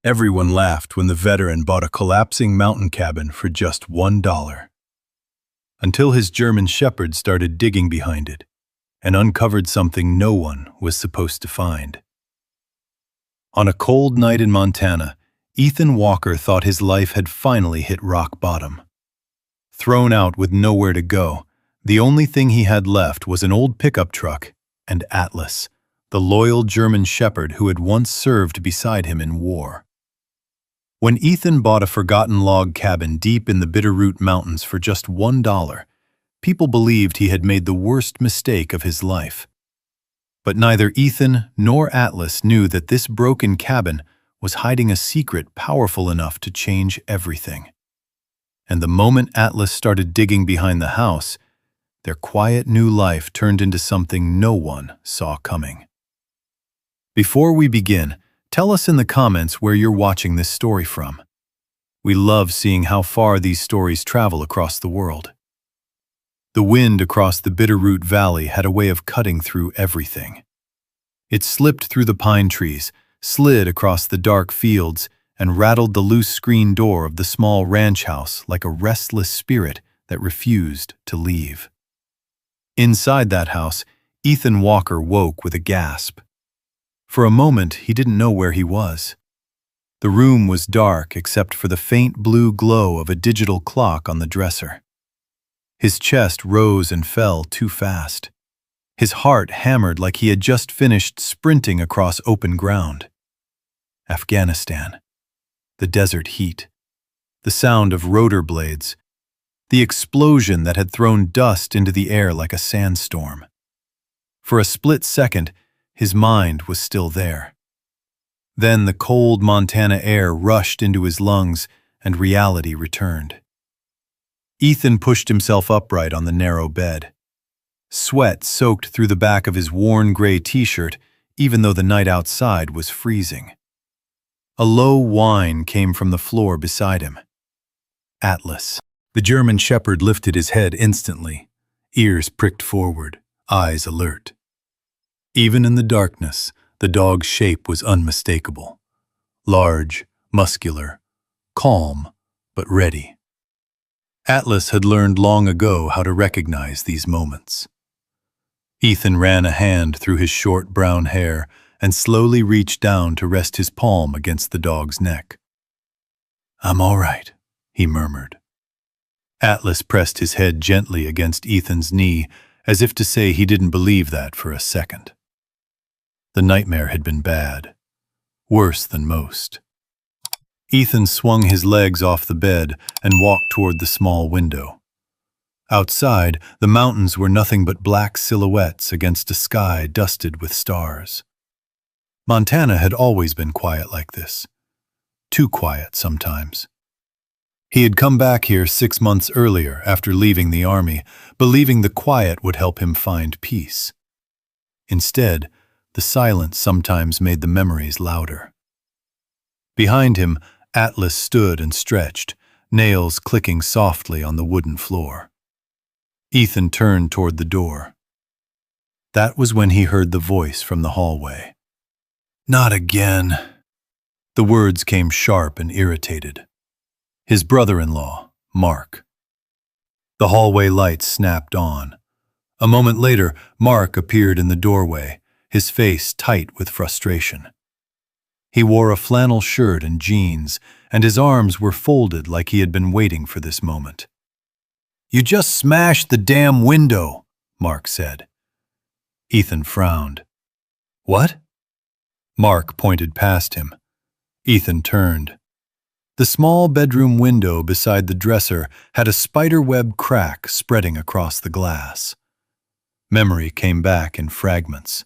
Everyone laughed when the veteran bought a collapsing mountain cabin for just $1. Until his German shepherd started digging behind it and uncovered something no one was supposed to find. On a cold night in Montana, Ethan Walker thought his life had finally hit rock bottom. Thrown out with nowhere to go, the only thing he had left was an old pickup truck and Atlas, the loyal German shepherd who had once served beside him in war. When Ethan bought a forgotten log cabin deep in the Bitterroot Mountains for just $1, people believed he had made the worst mistake of his life. But neither Ethan nor Atlas knew that this broken cabin was hiding a secret powerful enough to change everything. And the moment Atlas started digging behind the house, their quiet new life turned into something no one saw coming. Before we begin, tell us in the comments where you're watching this story from. We love seeing how far these stories travel across the world. The wind across the Bitterroot Valley had a way of cutting through everything. It slipped through the pine trees, slid across the dark fields, and rattled the loose screen door of the small ranch house like a restless spirit that refused to leave. Inside that house, Ethan Walker woke with a gasp. For a moment, he didn't know where he was. The room was dark except for the faint blue glow of a digital clock on the dresser. His chest rose and fell too fast. His heart hammered like he had just finished sprinting across open ground. Afghanistan. The desert heat. The sound of rotor blades. The explosion that had thrown dust into the air like a sandstorm. For a split second, his mind was still there. Then the cold Montana air rushed into his lungs and reality returned. Ethan pushed himself upright on the narrow bed. Sweat soaked through the back of his worn gray t-shirt, even though the night outside was freezing. A low whine came from the floor beside him. Atlas. The German shepherd lifted his head instantly, ears pricked forward, eyes alert. Even in the darkness, the dog's shape was unmistakable. Large, muscular, calm, but ready. Atlas had learned long ago how to recognize these moments. Ethan ran a hand through his short brown hair and slowly reached down to rest his palm against the dog's neck. "I'm all right," he murmured. Atlas pressed his head gently against Ethan's knee, as if to say he didn't believe that for a second. The nightmare had been bad, worse than most. Ethan swung his legs off the bed and walked toward the small window. Outside, the mountains were nothing but black silhouettes against a sky dusted with stars. Montana had always been quiet like this. Too quiet sometimes. He had come back here 6 months earlier after leaving the army, believing the quiet would help him find peace. Instead, the silence sometimes made the memories louder. Behind him, Atlas stood and stretched, nails clicking softly on the wooden floor. Ethan turned toward the door. That was when he heard the voice from the hallway. "Not again." The words came sharp and irritated. His brother-in-law, Mark. The hallway lights snapped on. A moment later, Mark appeared in the doorway, his face tight with frustration. He wore a flannel shirt and jeans, and his arms were folded like he had been waiting for this moment. "You just smashed the damn window," Mark said. Ethan frowned. "What?" Mark pointed past him. Ethan turned. The small bedroom window beside the dresser had a spiderweb crack spreading across the glass. Memory came back in fragments.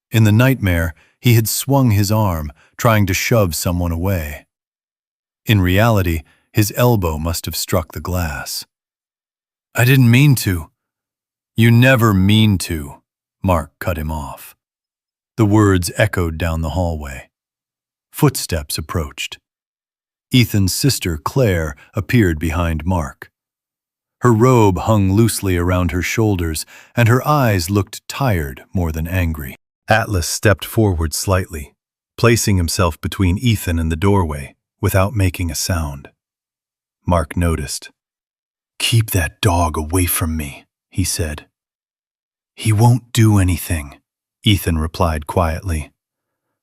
In the nightmare, he had swung his arm, trying to shove someone away. In reality, his elbow must have struck the glass. "I didn't mean to." "You never mean to," Mark cut him off. The words echoed down the hallway. Footsteps approached. Ethan's sister, Claire, appeared behind Mark. Her robe hung loosely around her shoulders, and her eyes looked tired more than angry. Atlas stepped forward slightly, placing himself between Ethan and the doorway without making a sound. Mark noticed. "Keep that dog away from me," he said. "He won't do anything," Ethan replied quietly.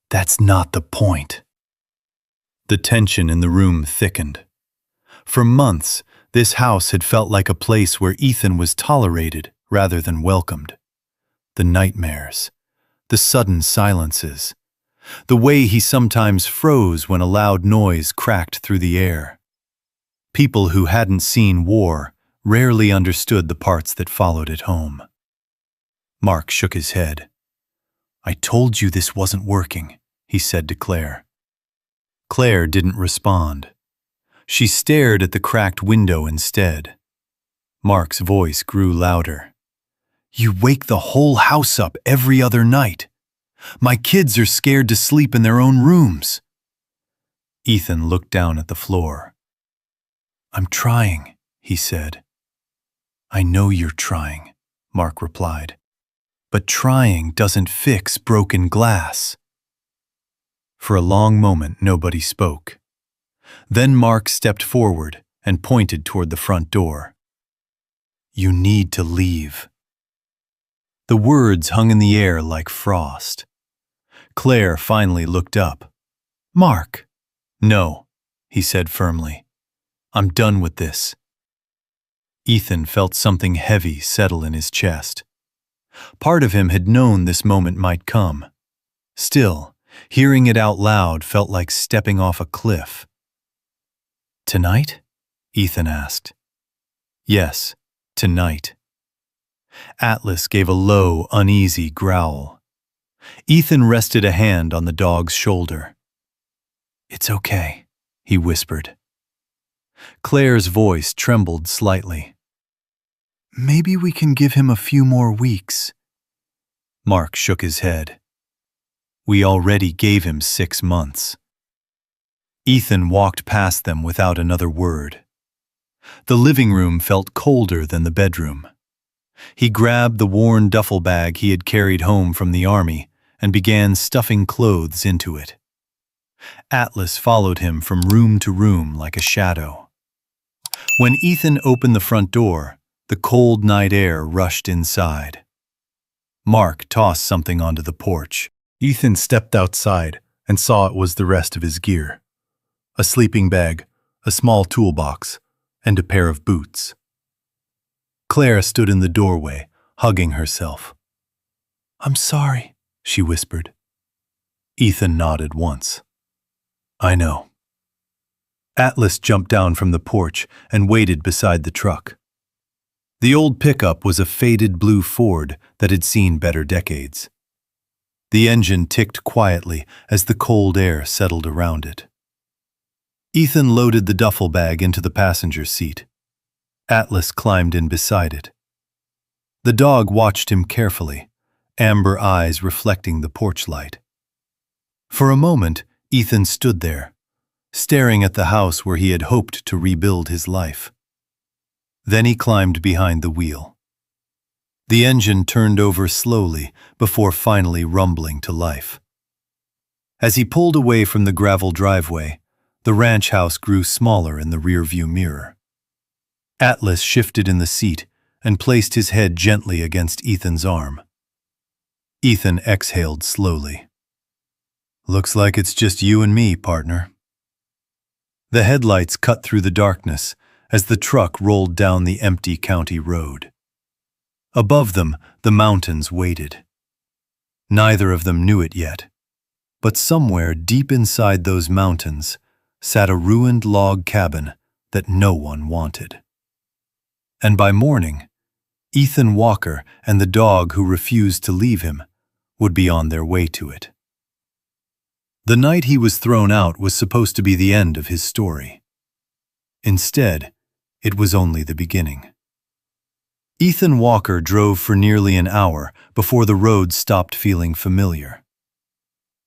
"That's not the point." The tension in the room thickened. For months, this house had felt like a place where Ethan was tolerated rather than welcomed. The nightmares, the sudden silences, the way he sometimes froze when a loud noise cracked through the air. People who hadn't seen war rarely understood the parts that followed it home. Mark shook his head. "I told you this wasn't working," he said to Claire. Claire didn't respond. She stared at the cracked window instead. Mark's voice grew louder. "You wake the whole house up every other night. My kids are scared to sleep in their own rooms." Ethan looked down at the floor. "I'm trying," he said. "I know you're trying," Mark replied. "But trying doesn't fix broken glass." For a long moment, nobody spoke. Then Mark stepped forward and pointed toward the front door. "You need to leave." The words hung in the air like frost. Claire finally looked up. "Mark." "No," he said firmly. "I'm done with this." Ethan felt something heavy settle in his chest. Part of him had known this moment might come. Still, hearing it out loud felt like stepping off a cliff. "Tonight?" Ethan asked. "Yes, tonight." Atlas gave a low, uneasy growl. Ethan rested a hand on the dog's shoulder. "It's okay," he whispered. Claire's voice trembled slightly. "Maybe we can give him a few more weeks." Mark shook his head. "We already gave him 6 months." Ethan walked past them without another word. The living room felt colder than the bedroom. He grabbed the worn duffel bag he had carried home from the army and began stuffing clothes into it. Atlas followed him from room to room like a shadow. When Ethan opened the front door, the cold night air rushed inside. Mark tossed something onto the porch. Ethan stepped outside and saw it was the rest of his gear. A sleeping bag, a small toolbox, and a pair of boots. Claire stood in the doorway, hugging herself. "I'm sorry," she whispered. Ethan nodded once. "I know." Atlas jumped down from the porch and waited beside the truck. The old pickup was a faded blue Ford that had seen better decades. The engine ticked quietly as the cold air settled around it. Ethan loaded the duffel bag into the passenger seat. Atlas climbed in beside it. The dog watched him carefully, amber eyes reflecting the porch light. For a moment, Ethan stood there, staring at the house where he had hoped to rebuild his life. Then he climbed behind the wheel. The engine turned over slowly before finally rumbling to life. As he pulled away from the gravel driveway, the ranch house grew smaller in the rearview mirror. Atlas shifted in the seat and placed his head gently against Ethan's arm. Ethan exhaled slowly. "Looks like it's just you and me, partner." The headlights cut through the darkness as the truck rolled down the empty county road. Above them, the mountains waited. Neither of them knew it yet, but somewhere deep inside those mountains sat a ruined log cabin that no one wanted. And by morning, Ethan Walker and the dog who refused to leave him would be on their way to it. The night he was thrown out was supposed to be the end of his story. Instead, it was only the beginning. Ethan Walker drove for nearly an hour before the road stopped feeling familiar.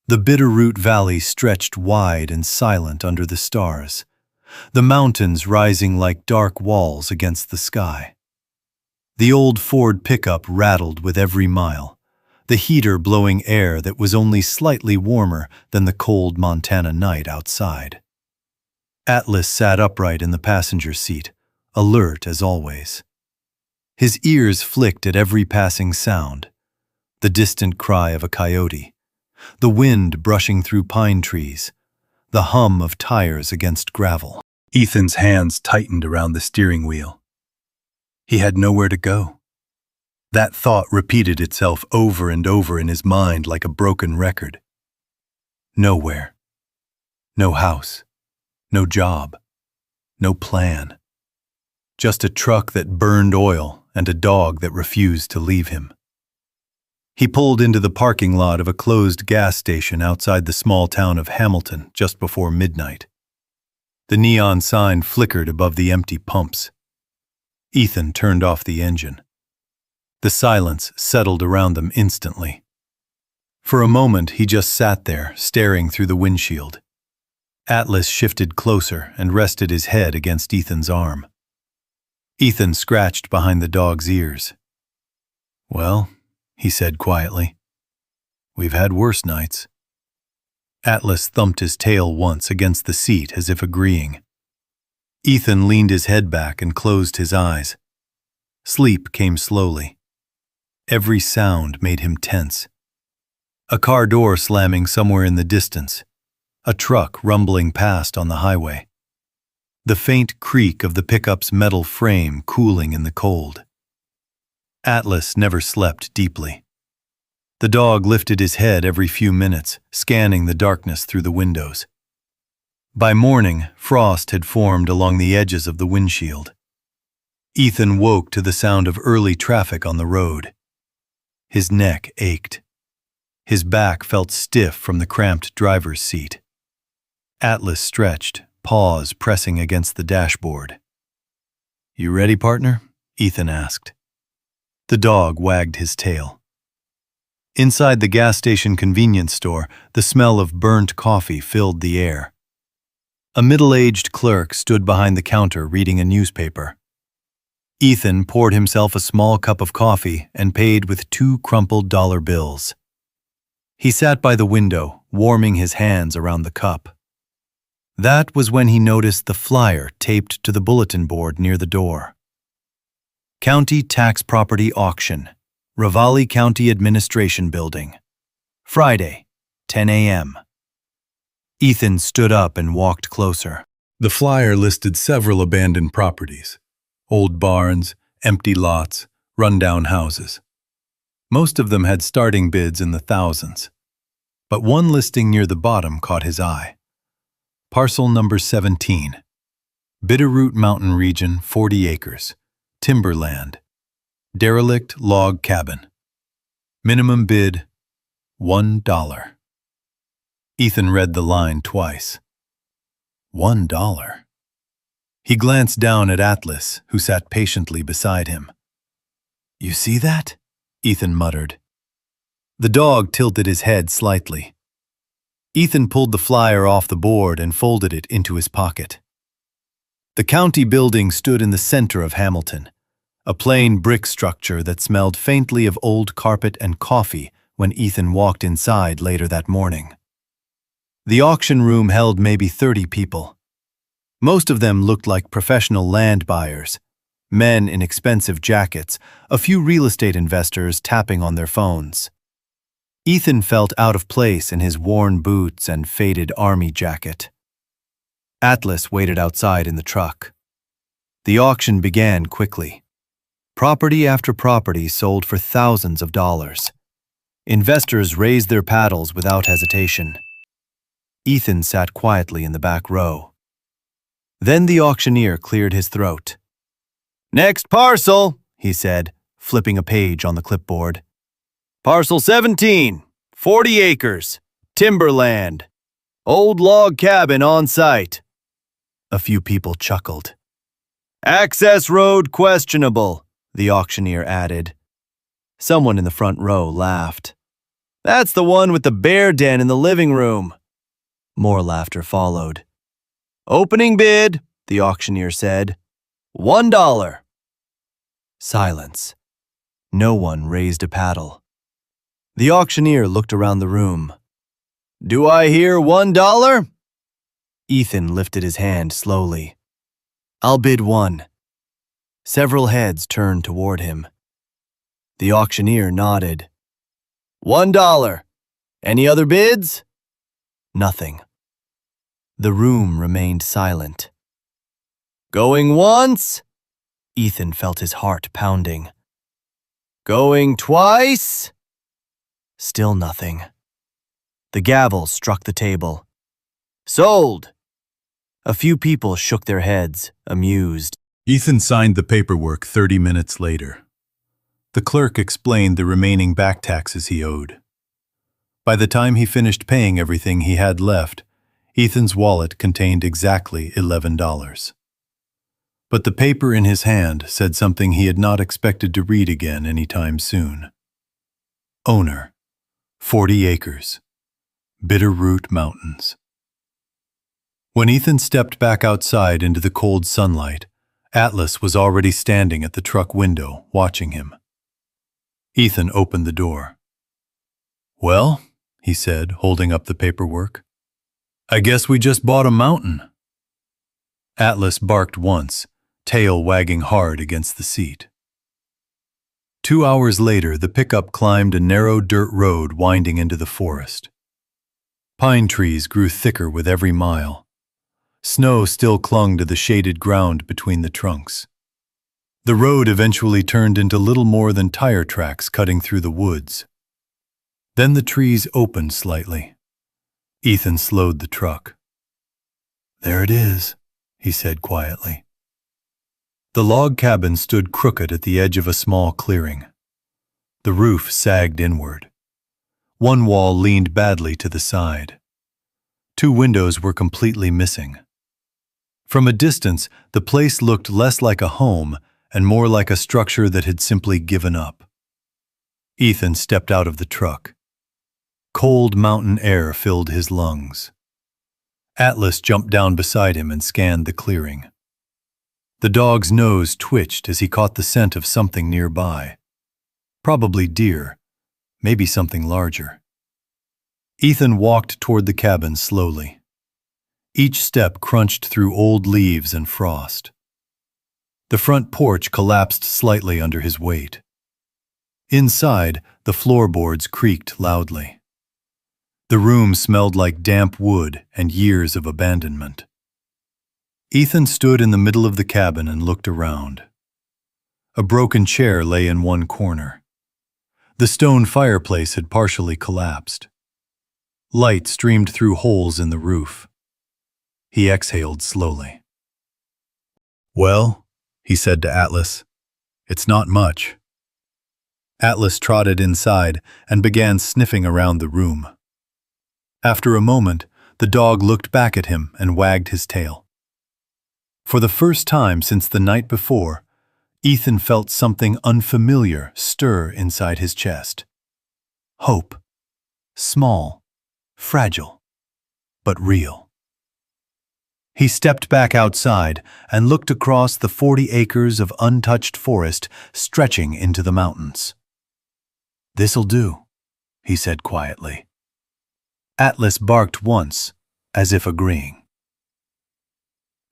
The Bitterroot Valley stretched wide and silent under the stars, the mountains rising like dark walls against the sky. The old Ford pickup rattled with every mile, the heater blowing air that was only slightly warmer than the cold Montana night outside. Atlas sat upright in the passenger seat, alert as always. His ears flicked at every passing sound, the distant cry of a coyote, the wind brushing through pine trees, the hum of tires against gravel. Ethan's hands tightened around the steering wheel. He had nowhere to go. That thought repeated itself over and over in his mind like a broken record. Nowhere. No house. No job. No plan. Just a truck that burned oil and a dog that refused to leave him. He pulled into the parking lot of a closed gas station outside the small town of Hamilton just before midnight. The neon sign flickered above the empty pumps. Ethan turned off the engine. The silence settled around them instantly. For a moment, he just sat there, staring through the windshield. Atlas shifted closer and rested his head against Ethan's arm. Ethan scratched behind the dog's ears. "Well," he said quietly, "we've had worse nights." Atlas thumped his tail once against the seat as if agreeing. Ethan leaned his head back and closed his eyes. Sleep came slowly. Every sound made him tense. A car door slamming somewhere in the distance. A truck rumbling past on the highway. The faint creak of the pickup's metal frame cooling in the cold. Atlas never slept deeply. The dog lifted his head every few minutes, scanning the darkness through the windows. By morning, frost had formed along the edges of the windshield. Ethan woke to the sound of early traffic on the road. His neck ached. His back felt stiff from the cramped driver's seat. Atlas stretched, paws pressing against the dashboard. "You ready, partner?" Ethan asked. The dog wagged his tail. Inside the gas station convenience store, the smell of burnt coffee filled the air. A middle-aged clerk stood behind the counter reading a newspaper. Ethan poured himself a small cup of coffee and paid with 2 crumpled dollar bills. He sat by the window, warming his hands around the cup. That was when he noticed the flyer taped to the bulletin board near the door. County Tax Property Auction, Ravalli County Administration Building. Friday, 10 a.m. Ethan stood up and walked closer. The flyer listed several abandoned properties. Old barns, empty lots, rundown houses. Most of them had starting bids in the thousands. But one listing near the bottom caught his eye. Parcel number 17. Bitterroot Mountain region, 40 acres. Timberland. Derelict log cabin. Minimum bid, $1. Ethan read the line twice. $1. He glanced down at Atlas, who sat patiently beside him. "You see that?" Ethan muttered. The dog tilted his head slightly. Ethan pulled the flyer off the board and folded it into his pocket. The county building stood in the center of Hamilton, a plain brick structure that smelled faintly of old carpet and coffee when Ethan walked inside later that morning. The auction room held maybe 30 people. Most of them looked like professional land buyers, men in expensive jackets, a few real estate investors tapping on their phones. Ethan felt out of place in his worn boots and faded army jacket. Atlas waited outside in the truck. The auction began quickly. Property after property sold for thousands of dollars. Investors raised their paddles without hesitation. Ethan sat quietly in the back row. Then the auctioneer cleared his throat. "Next parcel," he said, flipping a page on the clipboard. "Parcel 17, 40 acres, timberland, old log cabin on site." A few people chuckled. "Access road questionable," the auctioneer added. Someone in the front row laughed. "That's the one with the bear den in the living room." More laughter followed. "Opening bid," the auctioneer said. $1. Silence. No one raised a paddle. The auctioneer looked around the room. "Do I hear $1?" Ethan lifted his hand slowly. "I'll bid 1." Several heads turned toward him. The auctioneer nodded. $1. Any other bids?" Nothing. The room remained silent. "Going once?" Ethan felt his heart pounding. "Going twice?" Still nothing. The gavel struck the table. "Sold!" A few people shook their heads, amused. Ethan signed the paperwork 30 minutes later. The clerk explained the remaining back taxes he owed. By the time he finished paying everything he had left, Ethan's wallet contained exactly $11. But the paper in his hand said something he had not expected to read again anytime soon. Owner, 40 acres, Bitterroot Mountains. When Ethan stepped back outside into the cold sunlight, Atlas was already standing at the truck window, watching him. Ethan opened the door. "Well," he said, holding up the paperwork, "I guess we just bought a mountain." Atlas barked once, tail wagging hard against the seat. 2 hours later, the pickup climbed a narrow dirt road winding into the forest. Pine trees grew thicker with every mile. Snow still clung to the shaded ground between the trunks. The road eventually turned into little more than tire tracks cutting through the woods. Then the trees opened slightly. Ethan slowed the truck. "There it is," he said quietly. The log cabin stood crooked at the edge of a small clearing. The roof sagged inward. One wall leaned badly to the side. 2 windows were completely missing. From a distance, the place looked less like a home and more like a structure that had simply given up. Ethan stepped out of the truck. Cold mountain air filled his lungs. Atlas jumped down beside him and scanned the clearing. The dog's nose twitched as he caught the scent of something nearby. Probably deer, maybe something larger. Ethan walked toward the cabin slowly. Each step crunched through old leaves and frost. The front porch collapsed slightly under his weight. Inside, the floorboards creaked loudly. The room smelled like damp wood and years of abandonment. Ethan stood in the middle of the cabin and looked around. A broken chair lay in one corner. The stone fireplace had partially collapsed. Light streamed through holes in the roof. He exhaled slowly. "Well," he said to Atlas, "it's not much." Atlas trotted inside and began sniffing around the room. After a moment, the dog looked back at him and wagged his tail. For the first time since the night before, Ethan felt something unfamiliar stir inside his chest. Hope. Small, fragile, but real. He stepped back outside and looked across the 40 acres of untouched forest stretching into the mountains. "This'll do," he said quietly. Atlas barked once, as if agreeing.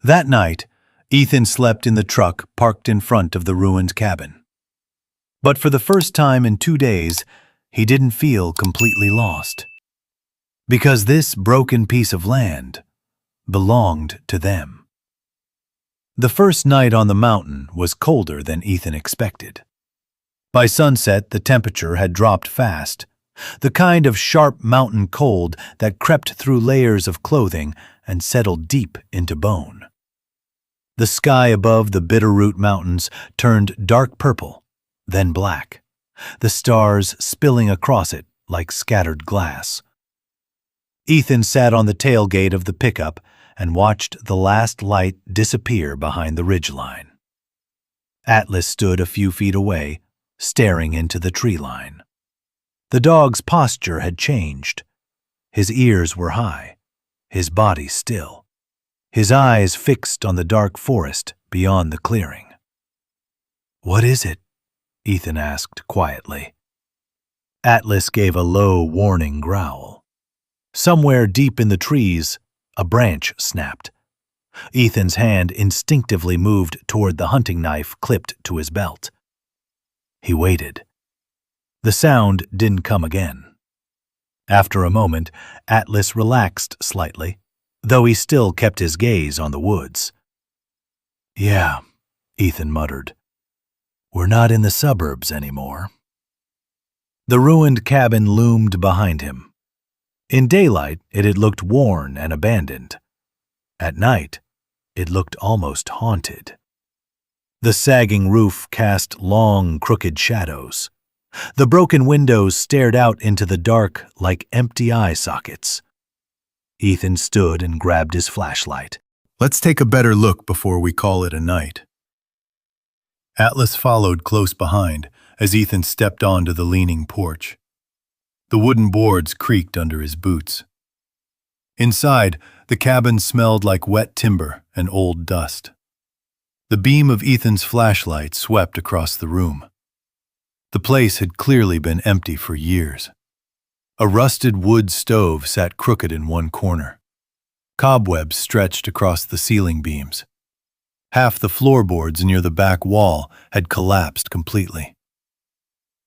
That night, Ethan slept in the truck parked in front of the ruined cabin. But for the first time in 2 days, he didn't feel completely lost. Because this broken piece of land belonged to them. The first night on the mountain was colder than Ethan expected. By sunset, the temperature had dropped fast, the kind of sharp mountain cold that crept through layers of clothing and settled deep into bone. The sky above the Bitterroot Mountains turned dark purple, then black, the stars spilling across it like scattered glass. Ethan sat on the tailgate of the pickup and watched the last light disappear behind the ridgeline. Atlas stood a few feet away, staring into the tree line. The dog's posture had changed. His ears were high, his body still, his eyes fixed on the dark forest beyond the clearing. "What is it?" Ethan asked quietly. Atlas gave a low, warning growl. Somewhere deep in the trees, a branch snapped. Ethan's hand instinctively moved toward the hunting knife clipped to his belt. He waited. The sound didn't come again. After a moment, Atlas relaxed slightly, though he still kept his gaze on the woods. "Yeah," Ethan muttered. "We're not in the suburbs anymore." The ruined cabin loomed behind him. In daylight, it had looked worn and abandoned. At night, it looked almost haunted. The sagging roof cast long, crooked shadows. The broken windows stared out into the dark like empty eye sockets. Ethan stood and grabbed his flashlight. Let's take a better look before we call it a night. Atlas followed close behind as Ethan stepped onto the leaning porch. The wooden boards creaked under his boots. Inside, the cabin smelled like wet timber and old dust. The beam of Ethan's flashlight swept across the room. The place had clearly been empty for years. A rusted wood stove sat crooked in one corner. Cobwebs stretched across the ceiling beams. Half the floorboards near the back wall had collapsed completely.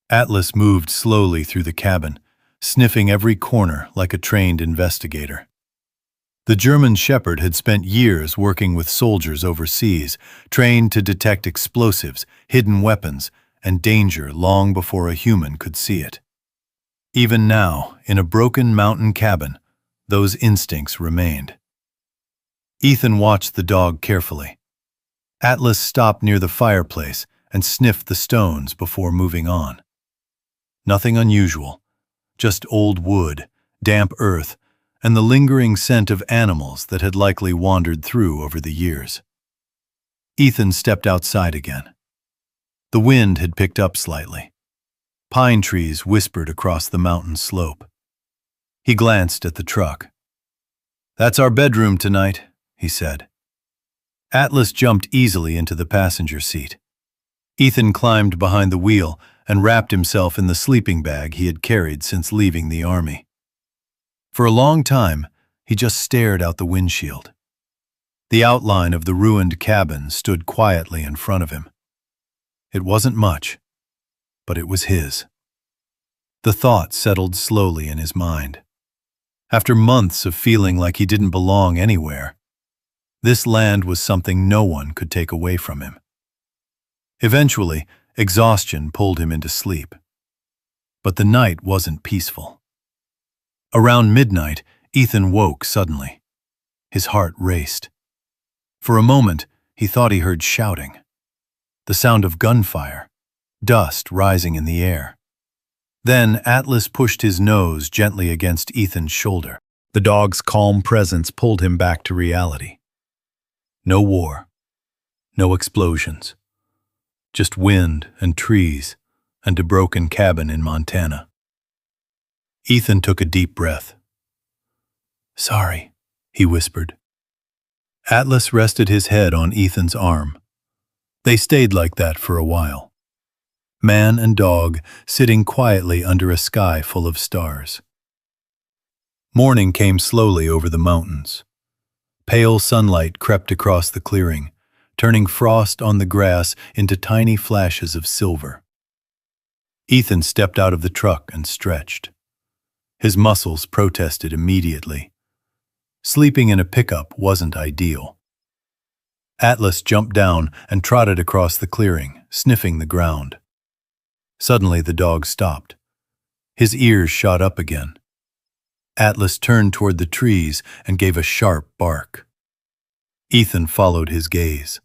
Atlas moved slowly through the cabin, sniffing every corner like a trained investigator. The German Shepherd had spent years working with soldiers overseas, trained to detect explosives, hidden weapons, and danger long before a human could see it. Even now, in a broken mountain cabin, those instincts remained. Ethan watched the dog carefully. Atlas stopped near the fireplace and sniffed the stones before moving on. Nothing unusual, just old wood, damp earth, and the lingering scent of animals that had likely wandered through over the years. Ethan stepped outside again. The wind had picked up slightly. Pine trees whispered across the mountain slope. He glanced at the truck. "That's our bedroom tonight," he said. Atlas jumped easily into the passenger seat. Ethan climbed behind the wheel and wrapped himself in the sleeping bag he had carried since leaving the army. For a long time, he just stared out the windshield. The outline of the ruined cabin stood quietly in front of him. It wasn't much, but it was his. The thought settled slowly in his mind. After months of feeling like he didn't belong anywhere, this land was something no one could take away from him. Eventually, exhaustion pulled him into sleep. But the night wasn't peaceful. Around midnight, Ethan woke suddenly. His heart raced. For a moment, he thought he heard shouting. The sound of gunfire, dust rising in the air. Then Atlas pushed his nose gently against Ethan's shoulder. The dog's calm presence pulled him back to reality. No war, no explosions, just wind and trees and a broken cabin in Montana. Ethan took a deep breath. "Sorry," he whispered. Atlas rested his head on Ethan's arm. They stayed like that for a while. Man and dog sitting quietly under a sky full of stars. Morning came slowly over the mountains. Pale sunlight crept across the clearing, turning frost on the grass into tiny flashes of silver. Ethan stepped out of the truck and stretched. His muscles protested immediately. Sleeping in a pickup wasn't ideal. Atlas jumped down and trotted across the clearing, sniffing the ground. Suddenly the dog stopped. His ears shot up again. Atlas turned toward the trees and gave a sharp bark. Ethan followed his gaze.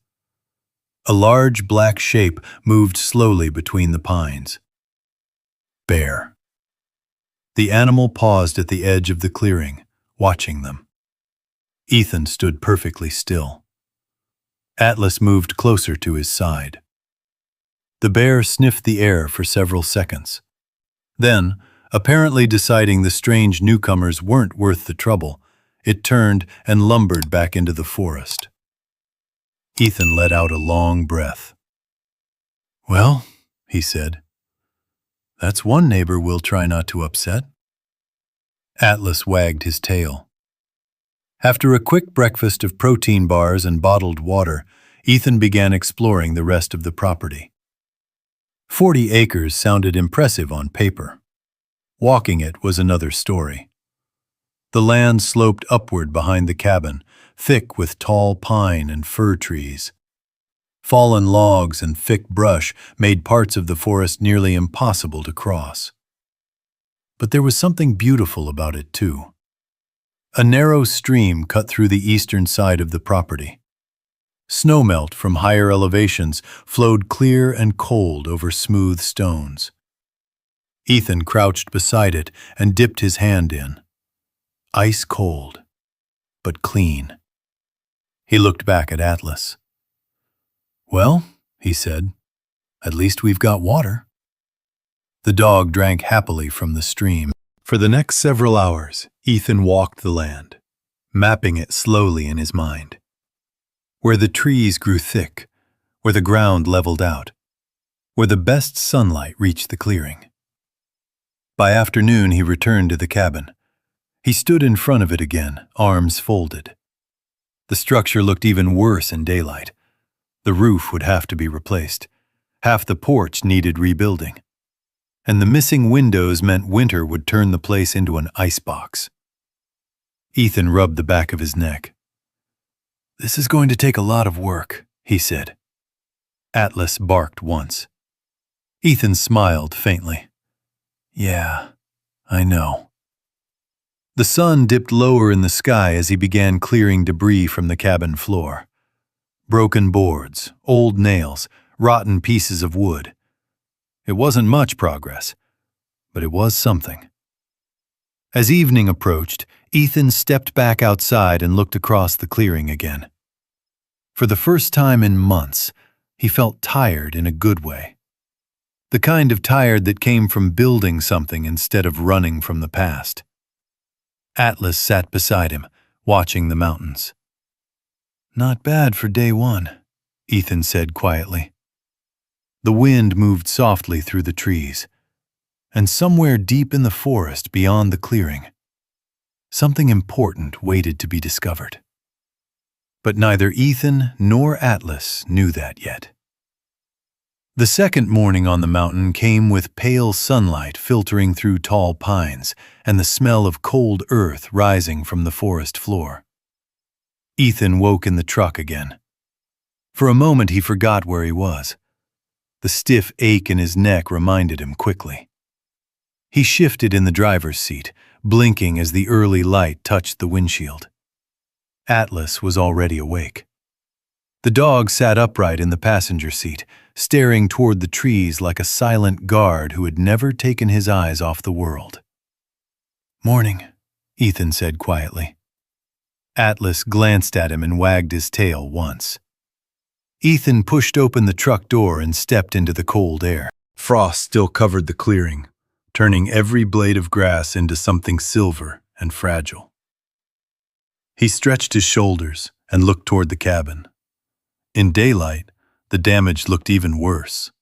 A large black shape moved slowly between the pines. Bear. The animal paused at the edge of the clearing, watching them. Ethan stood perfectly still. Atlas moved closer to his side. The bear sniffed the air for several seconds. Then, apparently deciding the strange newcomers weren't worth the trouble, it turned and lumbered back into the forest. Ethan let out a long breath. "Well," he said, That's one neighbor we'll try not to upset. Atlas wagged his tail. After a quick breakfast of protein bars and bottled water, Ethan began exploring the rest of the property. 40 acres sounded impressive on paper. Walking it was another story. The land sloped upward behind the cabin, thick with tall pine and fir trees. Fallen logs and thick brush made parts of the forest nearly impossible to cross. But there was something beautiful about it, too. A narrow stream cut through the eastern side of the property. Snowmelt from higher elevations flowed clear and cold over smooth stones. Ethan crouched beside it and dipped his hand in. Ice cold, but clean. He looked back at Atlas. "Well," he said, "at least we've got water." The dog drank happily from the stream. For the next several hours, Ethan walked the land, mapping it slowly in his mind. Where the trees grew thick, where the ground leveled out, where the best sunlight reached the clearing. By afternoon, he returned to the cabin. He stood in front of it again, arms folded. The structure looked even worse in daylight. The roof would have to be replaced. Half the porch needed rebuilding. And the missing windows meant winter would turn the place into an icebox. Ethan rubbed the back of his neck. "This is going to take a lot of work," he said. Atlas barked once. Ethan smiled faintly. "Yeah, I know." The sun dipped lower in the sky as he began clearing debris from the cabin floor. Broken boards, old nails, rotten pieces of wood. It wasn't much progress, but it was something. As evening approached, Ethan stepped back outside and looked across the clearing again. For the first time in months, he felt tired in a good way. The kind of tired that came from building something instead of running from the past. Atlas sat beside him, watching the mountains. "Not bad for day one," Ethan said quietly. The wind moved softly through the trees, and somewhere deep in the forest beyond the clearing, something important waited to be discovered. But neither Ethan nor Atlas knew that yet. The second morning on the mountain came with pale sunlight filtering through tall pines and the smell of cold earth rising from the forest floor. Ethan woke in the truck again. For a moment he forgot where he was. The stiff ache in his neck reminded him quickly. He shifted in the driver's seat, blinking as the early light touched the windshield. Atlas was already awake. The dog sat upright in the passenger seat, staring toward the trees like a silent guard who had never taken his eyes off the world. "Morning," Ethan said quietly. Atlas glanced at him and wagged his tail once. Ethan pushed open the truck door and stepped into the cold air. Frost still covered the clearing, turning every blade of grass into something silver and fragile. He stretched his shoulders and looked toward the cabin. In daylight, the damage looked even worse.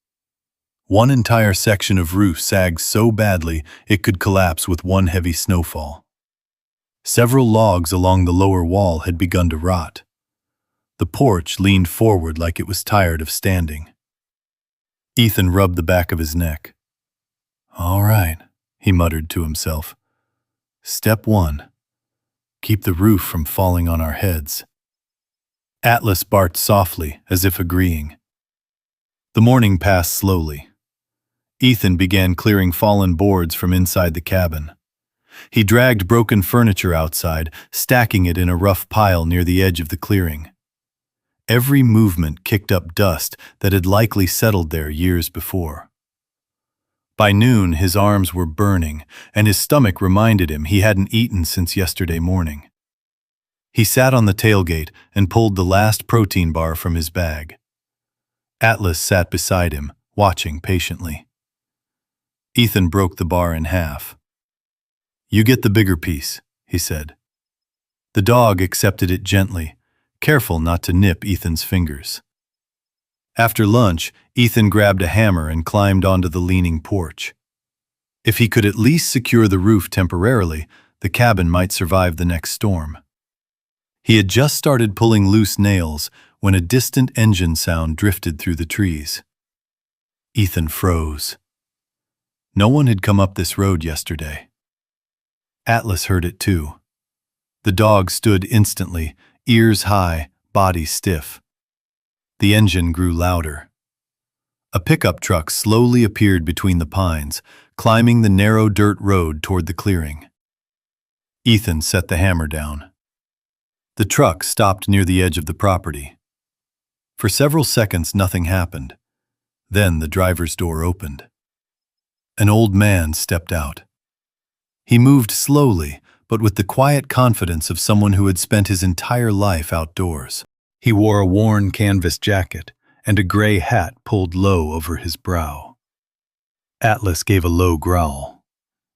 One entire section of roof sagged so badly it could collapse with one heavy snowfall. Several logs along the lower wall had begun to rot. The porch leaned forward like it was tired of standing. Ethan rubbed the back of his neck. "All right," he muttered to himself. "Step one. Keep the roof from falling on our heads." Atlas barked softly, as if agreeing. The morning passed slowly. Ethan began clearing fallen boards from inside the cabin. He dragged broken furniture outside, stacking it in a rough pile near the edge of the clearing. Every movement kicked up dust that had likely settled there years before. By noon, his arms were burning, and his stomach reminded him he hadn't eaten since yesterday morning. He sat on the tailgate and pulled the last protein bar from his bag. Atlas sat beside him, watching patiently. Ethan broke the bar in half. "You get the bigger piece," he said. The dog accepted it gently, careful not to nip Ethan's fingers. After lunch, Ethan grabbed a hammer and climbed onto the leaning porch. If he could at least secure the roof temporarily, the cabin might survive the next storm. He had just started pulling loose nails when a distant engine sound drifted through the trees. Ethan froze. No one had come up this road yesterday. Atlas heard it too. The dog stood instantly, ears high, body stiff. The engine grew louder. A pickup truck slowly appeared between the pines, climbing the narrow dirt road toward the clearing. Ethan set the hammer down. The truck stopped near the edge of the property. For several seconds, nothing happened. Then the driver's door opened. An old man stepped out. He moved slowly, but with the quiet confidence of someone who had spent his entire life outdoors. He wore a worn canvas jacket and a gray hat pulled low over his brow. Atlas gave a low growl.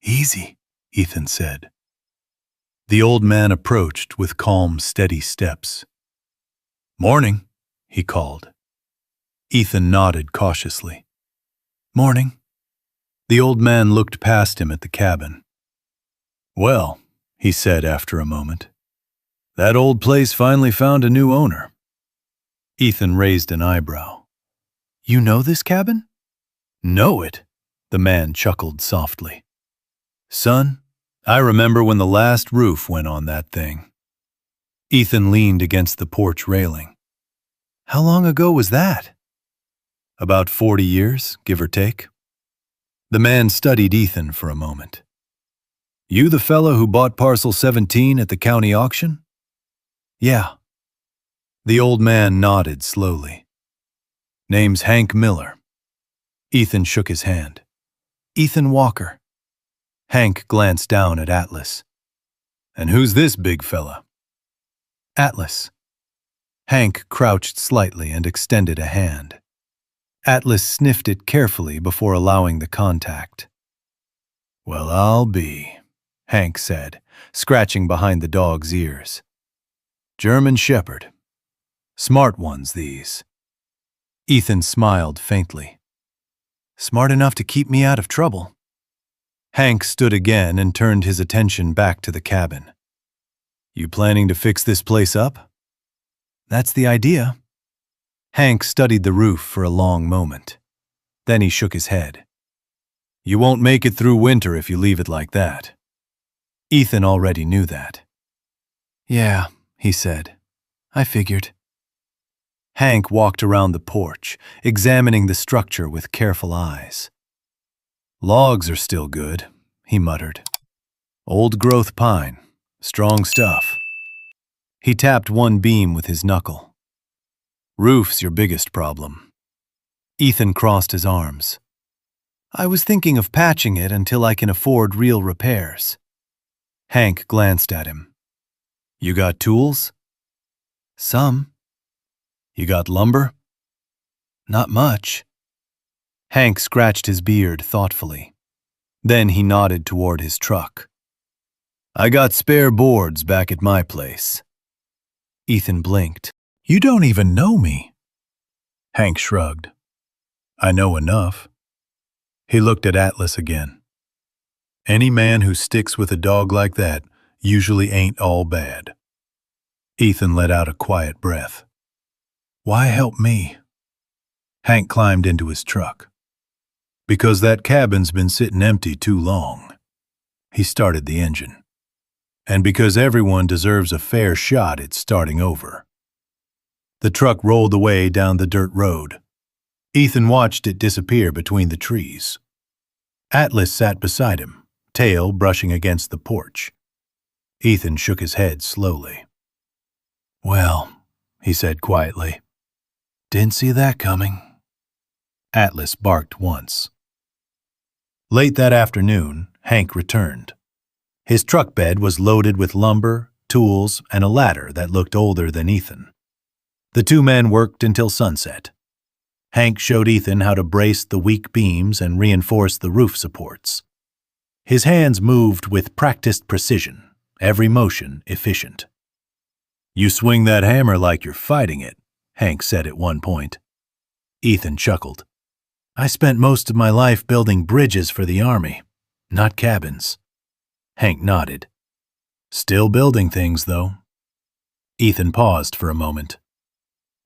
"Easy," Ethan said. The old man approached with calm, steady steps. "Morning," he called. Ethan nodded cautiously. "Morning." The old man looked past him at the cabin. "Well," he said after a moment, "that old place finally found a new owner." Ethan raised an eyebrow. "You know this cabin?" "Know it?" The man chuckled softly. "Son, I remember when the last roof went on that thing." Ethan leaned against the porch railing. "How long ago was that?" "About 40 years, give or take." The man studied Ethan for a moment. "You the fellow who bought parcel 17 at the county auction?" "Yeah." The old man nodded slowly. "Name's Hank Miller." Ethan shook his hand. "Ethan Walker." Hank glanced down at Atlas. "And who's this big fella?" "Atlas." Hank crouched slightly and extended a hand. Atlas sniffed it carefully before allowing the contact. "Well, I'll be," Hank said, scratching behind the dog's ears. "German Shepherd. Smart ones, these." Ethan smiled faintly. "Smart enough to keep me out of trouble." Hank stood again and turned his attention back to the cabin. "You planning to fix this place up?" "That's the idea." Hank studied the roof for a long moment. Then he shook his head. "You won't make it through winter if you leave it like that." Ethan already knew that. "Yeah," he said. "I figured." Hank walked around the porch, examining the structure with careful eyes. "Logs are still good," he muttered. "Old-growth pine. Strong stuff." He tapped one beam with his knuckle. "Roof's your biggest problem." Ethan crossed his arms. "I was thinking of patching it until I can afford real repairs." Hank glanced at him. "You got tools?" "Some." "You got lumber?" "Not much." Hank scratched his beard thoughtfully. Then he nodded toward his truck. "I got spare boards back at my place." Ethan blinked. "You don't even know me." Hank shrugged. "I know enough." He looked at Atlas again. "Any man who sticks with a dog like that usually ain't all bad." Ethan let out a quiet breath. "Why help me?" Hank climbed into his truck. "Because that cabin's been sitting empty too long." He started the engine. "And because everyone deserves a fair shot at starting over." The truck rolled away down the dirt road. Ethan watched it disappear between the trees. Atlas sat beside him, tail brushing against the porch. Ethan shook his head slowly. "Well," he said quietly, "didn't see that coming." Atlas barked once. Late that afternoon, Hank returned. His truck bed was loaded with lumber, tools, and a ladder that looked older than Ethan. The two men worked until sunset. Hank showed Ethan how to brace the weak beams and reinforce the roof supports. His hands moved with practiced precision, every motion efficient. "You swing that hammer like you're fighting it," Hank said at one point. Ethan chuckled. "I spent most of my life building bridges for the army. Not cabins. Hank nodded. Still building things, though. Ethan paused for a moment.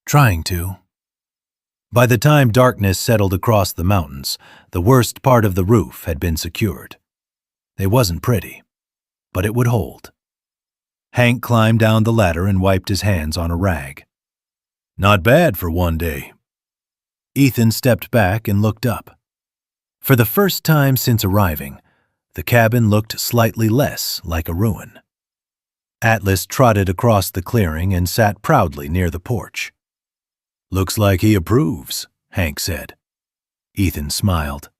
Trying to. By the time darkness settled across the mountains, the worst part of the roof had been secured. It wasn't pretty, but it would hold. Hank climbed down the ladder and wiped his hands on a rag. Not bad for one day. Ethan stepped back and looked up. For the first time since arriving, the cabin looked slightly less like a ruin. Atlas trotted across the clearing and sat proudly near the porch. Looks like he approves, Hank said. Ethan smiled.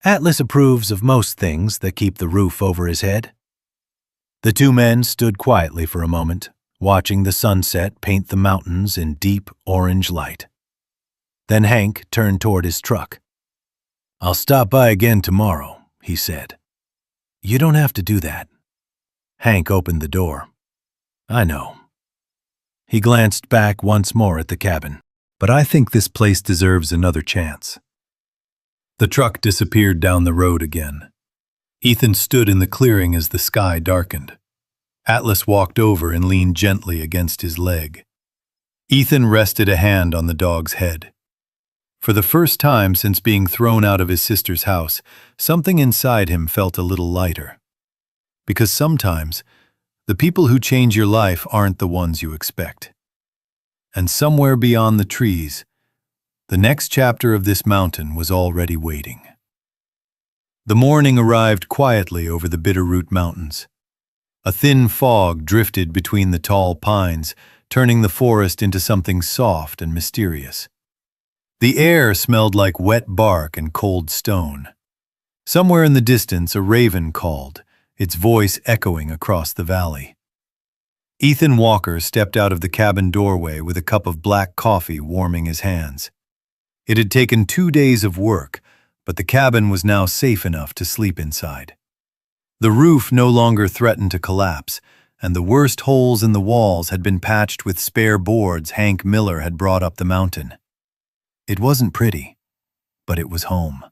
Atlas approves of most things that keep the roof over his head. The two men stood quietly for a moment, watching the sunset paint the mountains in deep orange light. Then Hank turned toward his truck. I'll stop by again tomorrow, he said. You don't have to do that. Hank opened the door. I know. He glanced back once more at the cabin. But I think this place deserves another chance. The truck disappeared down the road again. Ethan stood in the clearing as the sky darkened. Atlas walked over and leaned gently against his leg. Ethan rested a hand on the dog's head. For the first time since being thrown out of his sister's house, something inside him felt a little lighter. Because sometimes, the people who change your life aren't the ones you expect. And somewhere beyond the trees, the next chapter of this mountain was already waiting. The morning arrived quietly over the Bitterroot Mountains. A thin fog drifted between the tall pines, turning the forest into something soft and mysterious. The air smelled like wet bark and cold stone. Somewhere in the distance, a raven called, its voice echoing across the valley. Ethan Walker stepped out of the cabin doorway with a cup of black coffee warming his hands. It had taken 2 days of work, but the cabin was now safe enough to sleep inside. The roof no longer threatened to collapse, and the worst holes in the walls had been patched with spare boards Hank Miller had brought up the mountain. It wasn't pretty, but it was home.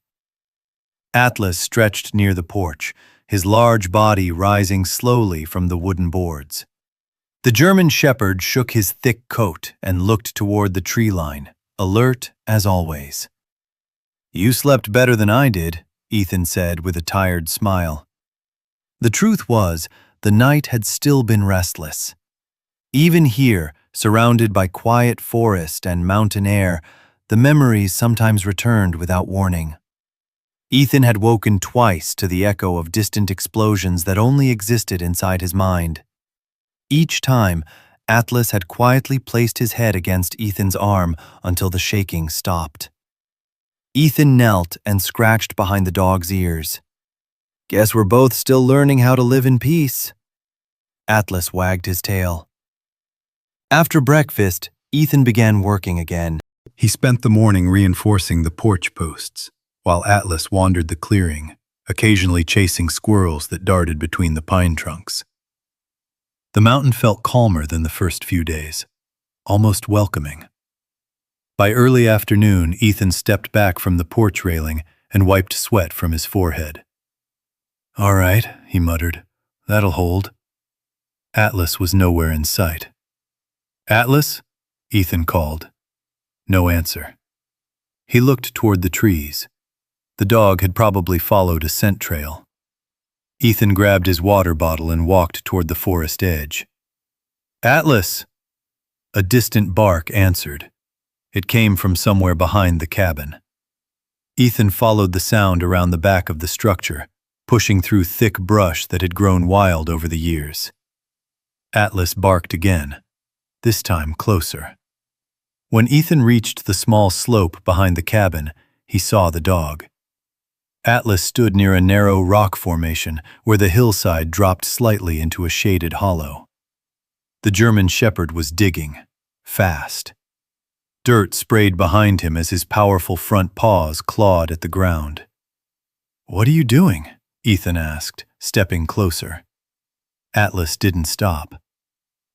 Atlas stretched near the porch, his large body rising slowly from the wooden boards. The German shepherd shook his thick coat and looked toward the tree line, alert as always. You slept better than I did, Ethan said with a tired smile. The truth was, the night had still been restless. Even here, surrounded by quiet forest and mountain air, the memories sometimes returned without warning. Ethan had woken twice to the echo of distant explosions that only existed inside his mind. Each time, Atlas had quietly placed his head against Ethan's arm until the shaking stopped. Ethan knelt and scratched behind the dog's ears. Guess we're both still learning how to live in peace. Atlas wagged his tail. After breakfast, Ethan began working again. He spent the morning reinforcing the porch posts, while Atlas wandered the clearing, occasionally chasing squirrels that darted between the pine trunks. The mountain felt calmer than the first few days, almost welcoming. By early afternoon, Ethan stepped back from the porch railing and wiped sweat from his forehead. All right, he muttered. That'll hold. Atlas was nowhere in sight. Atlas? Ethan called. No answer. He looked toward the trees. The dog had probably followed a scent trail. Ethan grabbed his water bottle and walked toward the forest edge. Atlas! A distant bark answered. It came from somewhere behind the cabin. Ethan followed the sound around the back of the structure, pushing through thick brush that had grown wild over the years. Atlas barked again, this time closer. When Ethan reached the small slope behind the cabin, he saw the dog. Atlas stood near a narrow rock formation where the hillside dropped slightly into a shaded hollow. The German shepherd was digging, fast. Dirt sprayed behind him as his powerful front paws clawed at the ground. What are you doing? Ethan asked, stepping closer. Atlas didn't stop.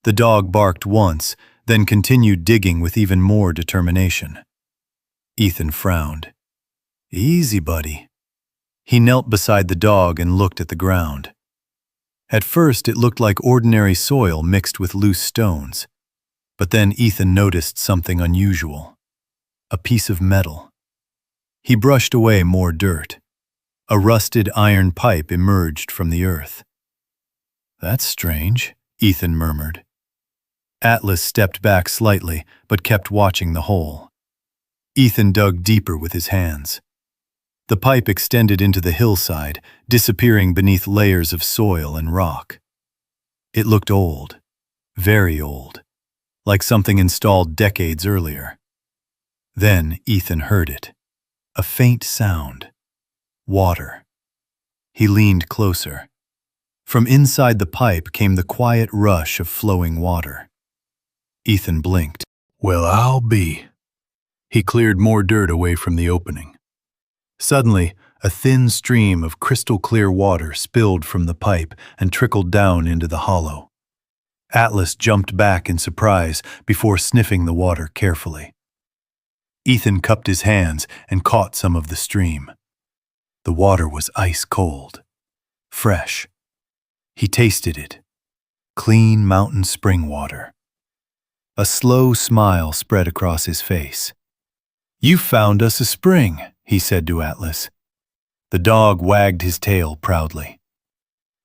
The dog barked once, then continued digging with even more determination. Ethan frowned. Easy, buddy. He knelt beside the dog and looked at the ground. At first, it looked like ordinary soil mixed with loose stones. But then Ethan noticed something unusual. A piece of metal. He brushed away more dirt. A rusted iron pipe emerged from the earth. "That's strange," Ethan murmured. Atlas stepped back slightly, but kept watching the hole. Ethan dug deeper with his hands. The pipe extended into the hillside, disappearing beneath layers of soil and rock. It looked old, very old, like something installed decades earlier. Then Ethan heard it. A faint sound. Water. He leaned closer. From inside the pipe came the quiet rush of flowing water. Ethan blinked. "Well, I'll be." He cleared more dirt away from the opening. Suddenly, a thin stream of crystal-clear water spilled from the pipe and trickled down into the hollow. Atlas jumped back in surprise before sniffing the water carefully. Ethan cupped his hands and caught some of the stream. The water was ice cold, fresh. He tasted it. Clean mountain spring water. A slow smile spread across his face. "You found us a spring," he said to Atlas. The dog wagged his tail proudly.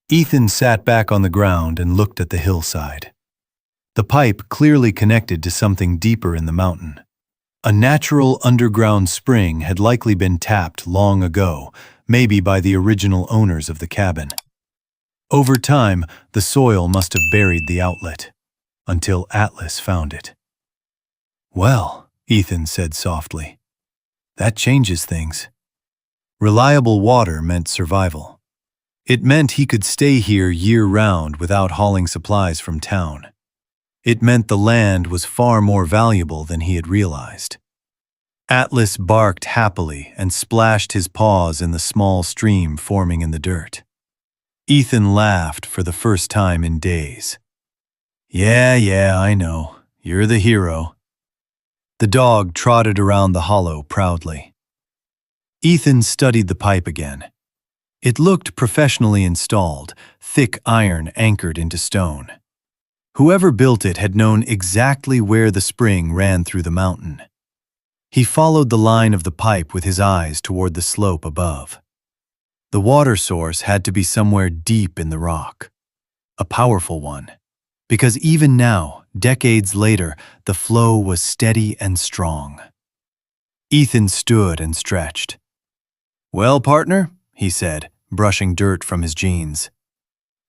Ethan sat back on the ground and looked at the hillside. The pipe clearly connected to something deeper in the mountain. A natural underground spring had likely been tapped long ago, maybe by the original owners of the cabin. Over time, the soil must have buried the outlet, until Atlas found it. "Well," Ethan said softly, "that changes things." Reliable water meant survival. It meant he could stay here year-round without hauling supplies from town. It meant the land was far more valuable than he had realized. Atlas barked happily and splashed his paws in the small stream forming in the dirt. Ethan laughed for the first time in days. Yeah, I know. You're the hero." The dog trotted around the hollow proudly. Ethan studied the pipe again. It looked professionally installed, thick iron anchored into stone. Whoever built it had known exactly where the spring ran through the mountain. He followed the line of the pipe with his eyes toward the slope above. The water source had to be somewhere deep in the rock. A powerful one, because even now, decades later, the flow was steady and strong. Ethan stood and stretched. "Well, partner," he said, brushing dirt from his jeans.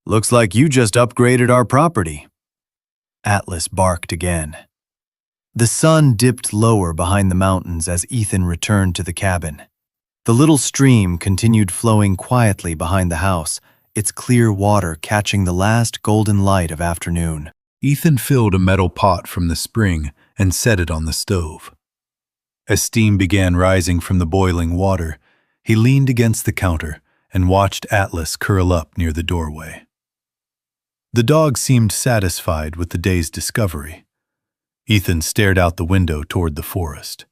"Looks like you just upgraded our property." Atlas barked again. The sun dipped lower behind the mountains as Ethan returned to the cabin. The little stream continued flowing quietly behind the house, its clear water catching the last golden light of afternoon. Ethan filled a metal pot from the spring and set it on the stove. As steam began rising from the boiling water, he leaned against the counter and watched Atlas curl up near the doorway. The dog seemed satisfied with the day's discovery. Ethan stared out the window toward the forest.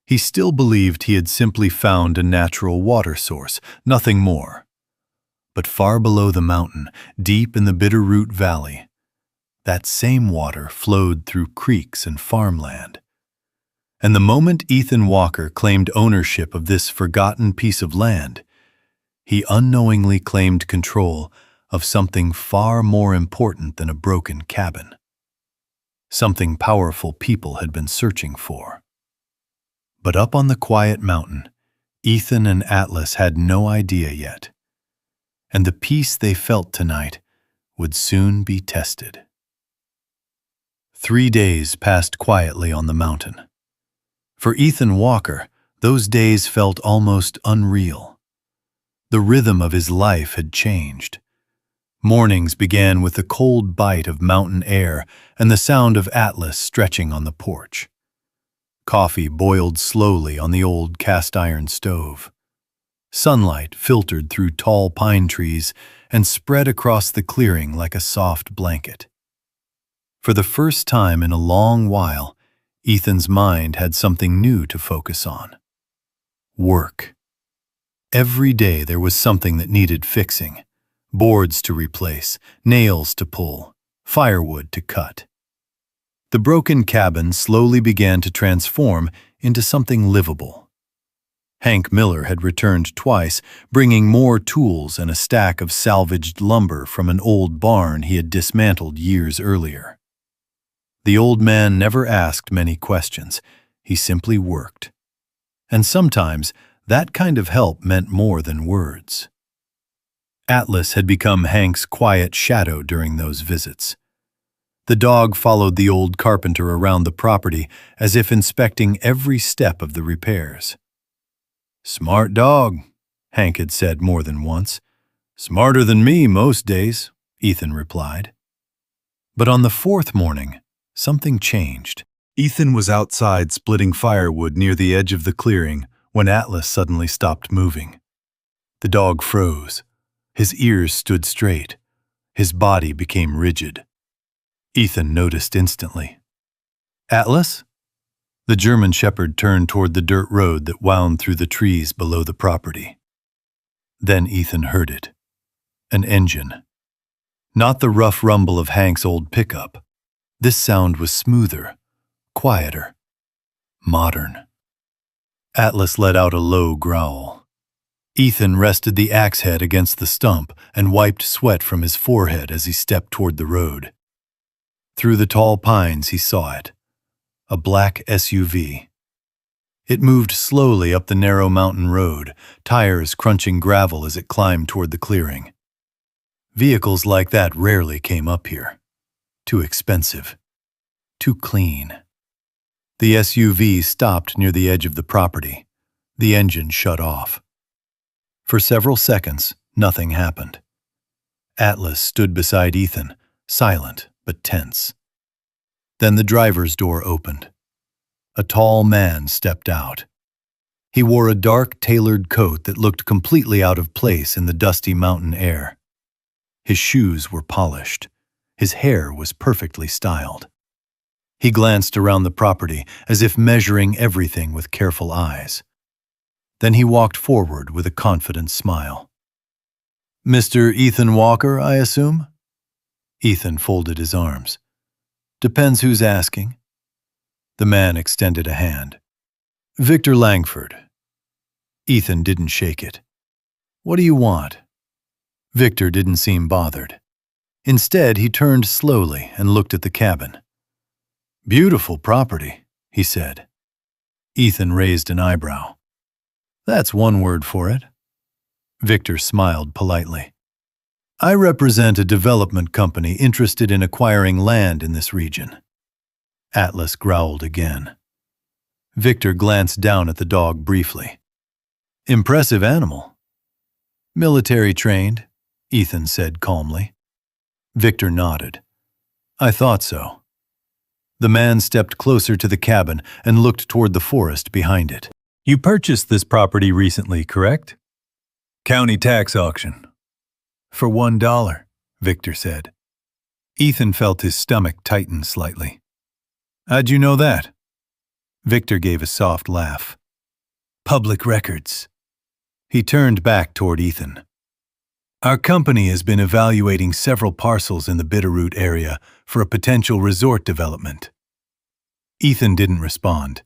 He still believed he had simply found a natural water source, nothing more. But far below the mountain, deep in the Bitterroot Valley, that same water flowed through creeks and farmland. And the moment Ethan Walker claimed ownership of this forgotten piece of land, he unknowingly claimed control of something far more important than a broken cabin. Something powerful people had been searching for. But up on the quiet mountain, Ethan and Atlas had no idea yet. And the peace they felt tonight would soon be tested. 3 days passed quietly on the mountain. For Ethan Walker, those days felt almost unreal. The rhythm of his life had changed. Mornings began with the cold bite of mountain air and the sound of Atlas stretching on the porch. Coffee boiled slowly on the old cast-iron stove. Sunlight filtered through tall pine trees and spread across the clearing like a soft blanket. For the first time in a long while, Ethan's mind had something new to focus on. Work. Every day there was something that needed fixing. Boards to replace, nails to pull, firewood to cut. The broken cabin slowly began to transform into something livable. Hank Miller had returned twice, bringing more tools and a stack of salvaged lumber from an old barn he had dismantled years earlier. The old man never asked many questions. He simply worked. And sometimes that kind of help meant more than words. Atlas had become Hank's quiet shadow during those visits. The dog followed the old carpenter around the property as if inspecting every step of the repairs. "Smart dog," Hank had said more than once. "Smarter than me most days," Ethan replied. But on the fourth morning, something changed. Ethan was outside splitting firewood near the edge of the clearing when Atlas suddenly stopped moving. The dog froze. His ears stood straight. His body became rigid. Ethan noticed instantly. "Atlas?" The German shepherd turned toward the dirt road that wound through the trees below the property. Then Ethan heard it. An engine. Not the rough rumble of Hank's old pickup. This sound was smoother, quieter, modern. Atlas let out a low growl. Ethan rested the axe head against the stump and wiped sweat from his forehead as he stepped toward the road. Through the tall pines he saw it. A black SUV. It moved slowly up the narrow mountain road, tires crunching gravel as it climbed toward the clearing. Vehicles like that rarely came up here. Too expensive. Too clean. The SUV stopped near the edge of the property. The engine shut off. For several seconds, nothing happened. Atlas stood beside Ethan, silent but tense. Then the driver's door opened. A tall man stepped out. He wore a dark, tailored coat that looked completely out of place in the dusty mountain air. His shoes were polished. His hair was perfectly styled. He glanced around the property as if measuring everything with careful eyes. Then he walked forward with a confident smile. "Mr. Ethan Walker, I assume?" Ethan folded his arms. "Depends who's asking." The man extended a hand. "Victor Langford." Ethan didn't shake it. "What do you want?" Victor didn't seem bothered. Instead, he turned slowly and looked at the cabin. "Beautiful property," he said. Ethan raised an eyebrow. "That's one word for it." Victor smiled politely. "I represent a development company interested in acquiring land in this region." Atlas growled again. Victor glanced down at the dog briefly. "Impressive animal." "Military trained," Ethan said calmly. Victor nodded. "I thought so." The man stepped closer to the cabin and looked toward the forest behind it. "You purchased this property recently, correct?" "County tax auction." "For $1, Victor said. Ethan felt his stomach tighten slightly. "How'd you know that?" Victor gave a soft laugh. "Public records." He turned back toward Ethan. "Our company has been evaluating several parcels in the Bitterroot area for a potential resort development." Ethan didn't respond.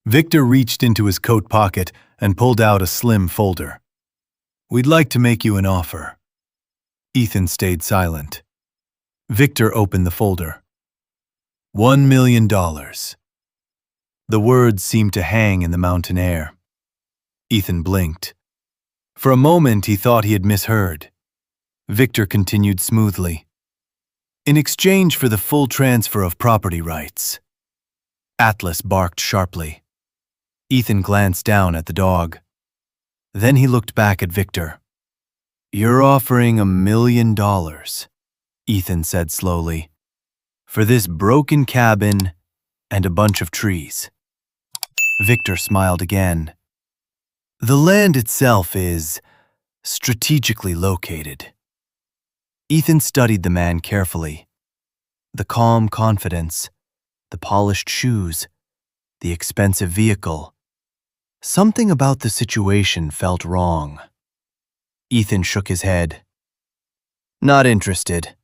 Victor reached into his coat pocket and pulled out a slim folder. "We'd like to make you an offer." Ethan stayed silent. Victor opened the folder. $1 million. The words seemed to hang in the mountain air. Ethan blinked. For a moment he thought he had misheard. Victor continued smoothly. "In exchange for the full transfer of property rights." Atlas barked sharply. Ethan glanced down at the dog. Then he looked back at Victor. "You're offering $1 million, Ethan said slowly, "for this broken cabin and a bunch of trees." Victor smiled again. "The land itself is strategically located." Ethan studied the man carefully. The calm confidence, the polished shoes, the expensive vehicle. Something about the situation felt wrong. Ethan shook his head. Not interested.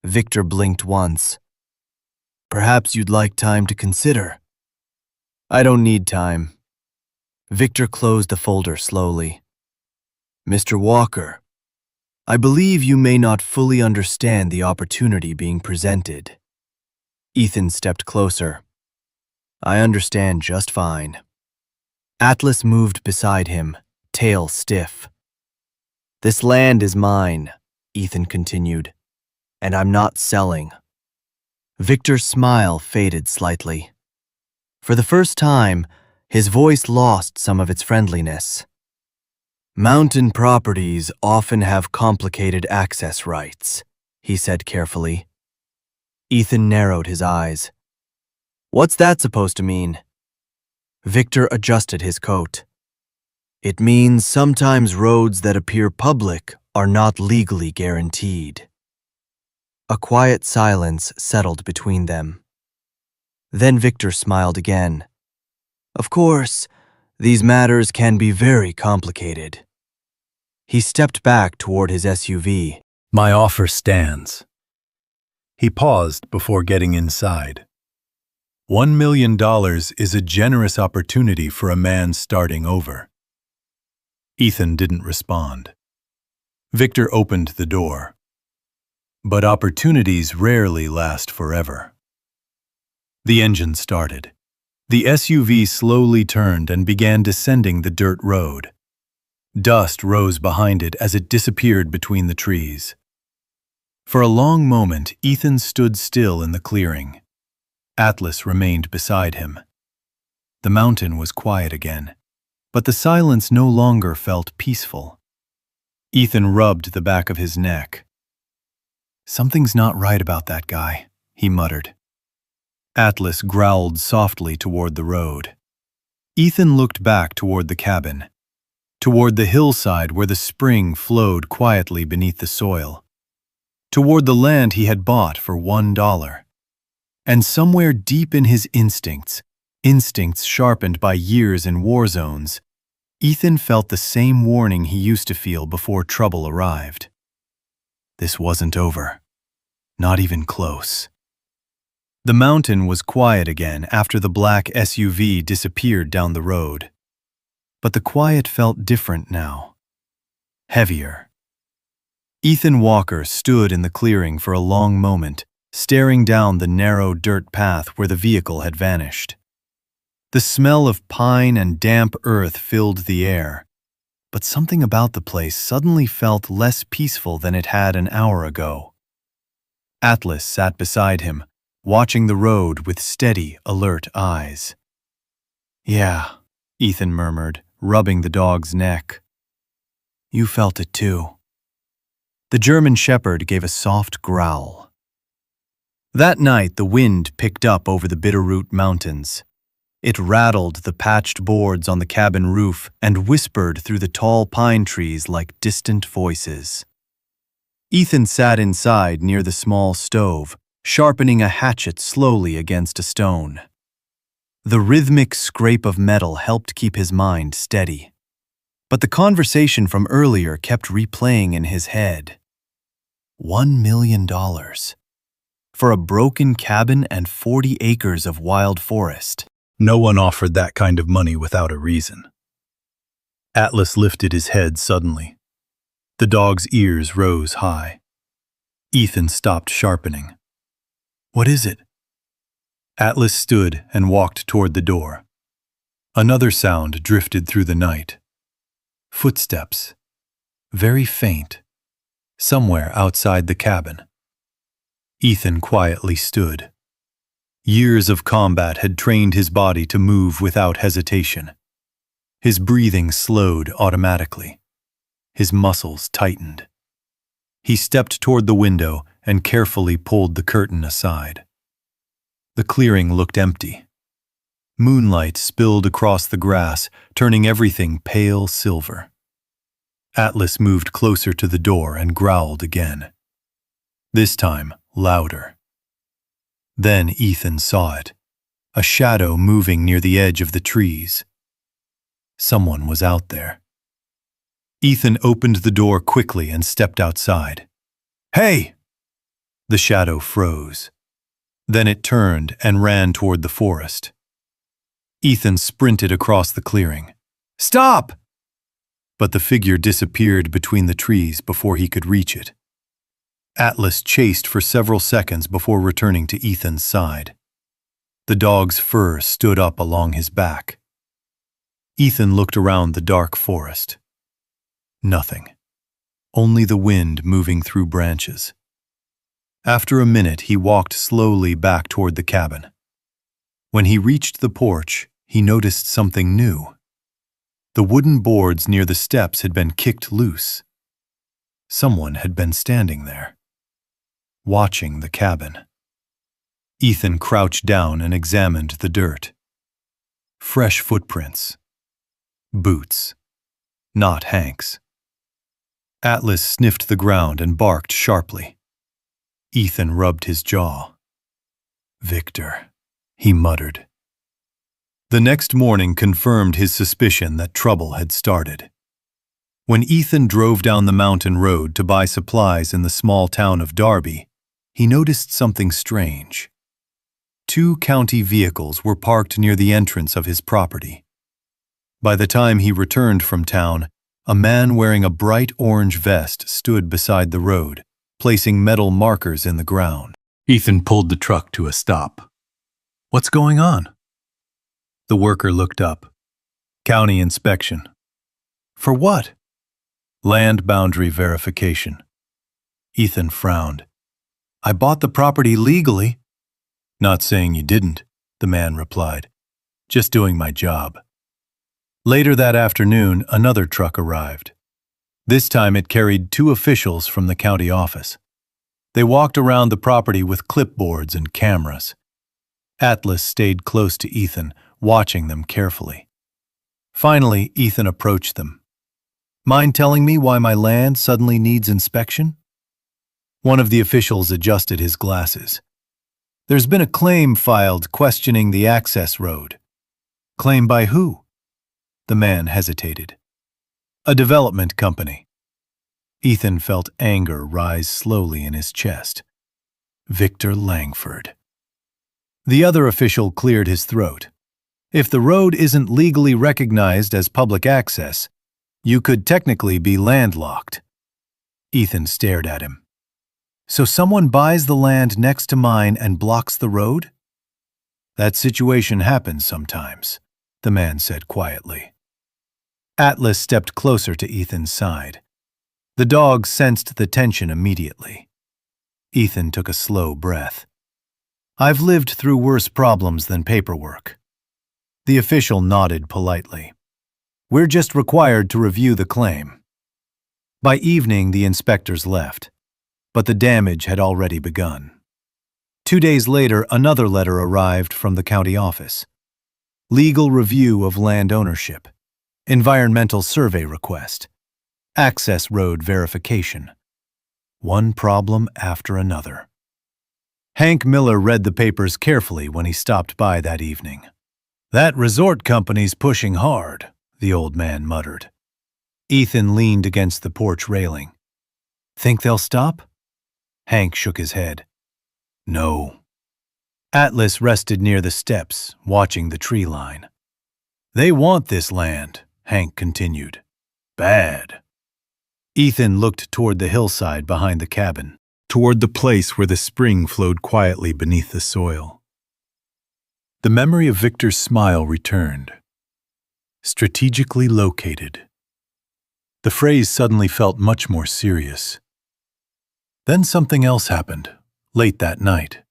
Victor blinked once. Perhaps you'd like time to consider. I don't need time. Victor closed the folder slowly. Mr. Walker, I believe you may not fully understand the opportunity being presented. Ethan stepped closer. I understand just fine. Atlas moved beside him, tail stiff. This land is mine, Ethan continued, and I'm not selling. Victor's smile faded slightly. For the first time, his voice lost some of its friendliness. Mountain properties often have complicated access rights, he said carefully. Ethan narrowed his eyes. What's that supposed to mean? Victor adjusted his coat. It means sometimes roads that appear public are not legally guaranteed. A quiet silence settled between them. Then Victor smiled again. Of course, these matters can be very complicated. He stepped back toward his SUV. My offer stands. He paused before getting inside. $1 million is a generous opportunity for a man starting over. Ethan didn't respond. Victor opened the door. But opportunities rarely last forever. The engine started. The SUV slowly turned and began descending the dirt road. Dust rose behind it as it disappeared between the trees. For a long moment, Ethan stood still in the clearing. Atlas remained beside him. The mountain was quiet again, but the silence no longer felt peaceful. Ethan rubbed the back of his neck. Something's not right about that guy, he muttered. Atlas growled softly toward the road. Ethan looked back toward the cabin, toward the hillside where the spring flowed quietly beneath the soil, toward the land he had bought for $1. And somewhere deep in his instincts sharpened by years in war zones, Ethan felt the same warning he used to feel before trouble arrived. This wasn't over. Not even close. The mountain was quiet again after the black SUV disappeared down the road. But the quiet felt different now. Heavier. Ethan Walker stood in the clearing for a long moment, staring down the narrow dirt path where the vehicle had vanished. The smell of pine and damp earth filled the air, but something about the place suddenly felt less peaceful than it had an hour ago. Atlas sat beside him, watching the road with steady, alert eyes. Yeah, Ethan murmured, rubbing the dog's neck. You felt it too. The German shepherd gave a soft growl. That night the wind picked up over the Bitterroot Mountains. It rattled the patched boards on the cabin roof and whispered through the tall pine trees like distant voices. Ethan sat inside near the small stove, sharpening a hatchet slowly against a stone. The rhythmic scrape of metal helped keep his mind steady. But the conversation from earlier kept replaying in his head. $1 million. For a broken cabin and 40 acres of wild forest. No one offered that kind of money without a reason. Atlas lifted his head suddenly. The dog's ears rose high. Ethan stopped sharpening. What is it? Atlas stood and walked toward the door. Another sound drifted through the night. Footsteps. Very faint. Somewhere outside the cabin. Ethan quietly stood. Years of combat had trained his body to move without hesitation. His breathing slowed automatically. His muscles tightened. He stepped toward the window and carefully pulled the curtain aside. The clearing looked empty. Moonlight spilled across the grass, turning everything pale silver. Atlas moved closer to the door and growled again. This time, louder. Then Ethan saw it, a shadow moving near the edge of the trees. Someone was out there. Ethan opened the door quickly and stepped outside. "Hey!" The shadow froze. Then it turned and ran toward the forest. Ethan sprinted across the clearing. "Stop!" But the figure disappeared between the trees before he could reach it. Atlas chased for several seconds before returning to Ethan's side. The dog's fur stood up along his back. Ethan looked around the dark forest. Nothing. Only the wind moving through branches. After a minute, he walked slowly back toward the cabin. When he reached the porch, he noticed something new. The wooden boards near the steps had been kicked loose. Someone had been standing there, watching the cabin. Ethan crouched down and examined the dirt. Fresh footprints. Boots. Not Hank's. Atlas sniffed the ground and barked sharply. Ethan rubbed his jaw. "Victor," he muttered. The next morning confirmed his suspicion that trouble had started. When Ethan drove down the mountain road to buy supplies in the small town of Darby, he noticed something strange. 2 county vehicles were parked near the entrance of his property. By the time he returned from town, a man wearing a bright orange vest stood beside the road, placing metal markers in the ground. Ethan pulled the truck to a stop. "What's going on?" The worker looked up. "County inspection." "For what?" "Land boundary verification." Ethan frowned. "I bought the property legally." "Not saying you didn't," the man replied. "Just doing my job." Later that afternoon, another truck arrived. This time it carried 2 officials from the county office. They walked around the property with clipboards and cameras. Atlas stayed close to Ethan, watching them carefully. Finally, Ethan approached them. "Mind telling me why my land suddenly needs inspection?" One of the officials adjusted his glasses. "There's been a claim filed questioning the access road." "Claim by who?" The man hesitated. "A development company." Ethan felt anger rise slowly in his chest. Victor Langford. The other official cleared his throat. "If the road isn't legally recognized as public access, you could technically be landlocked." Ethan stared at him. "So someone buys the land next to mine and blocks the road?" "That situation happens sometimes," the man said quietly. Atlas stepped closer to Ethan's side. The dog sensed the tension immediately. Ethan took a slow breath. "I've lived through worse problems than paperwork." The official nodded politely. "We're just required to review the claim." By evening, the inspectors left, but the damage had already begun. 2 days later, another letter arrived from the county office. Legal review of land ownership. Environmental survey request. Access road verification. One problem after another. Hank Miller read the papers carefully when he stopped by that evening. "That resort company's pushing hard," the old man muttered. Ethan leaned against the porch railing. "Think they'll stop?" Hank shook his head. "No." Atlas rested near the steps, watching the tree line. "They want this land," Hank continued. "Bad." Ethan looked toward the hillside behind the cabin, toward the place where the spring flowed quietly beneath the soil. The memory of Victor's smile returned. Strategically located. The phrase suddenly felt much more serious. Then something else happened, late that night.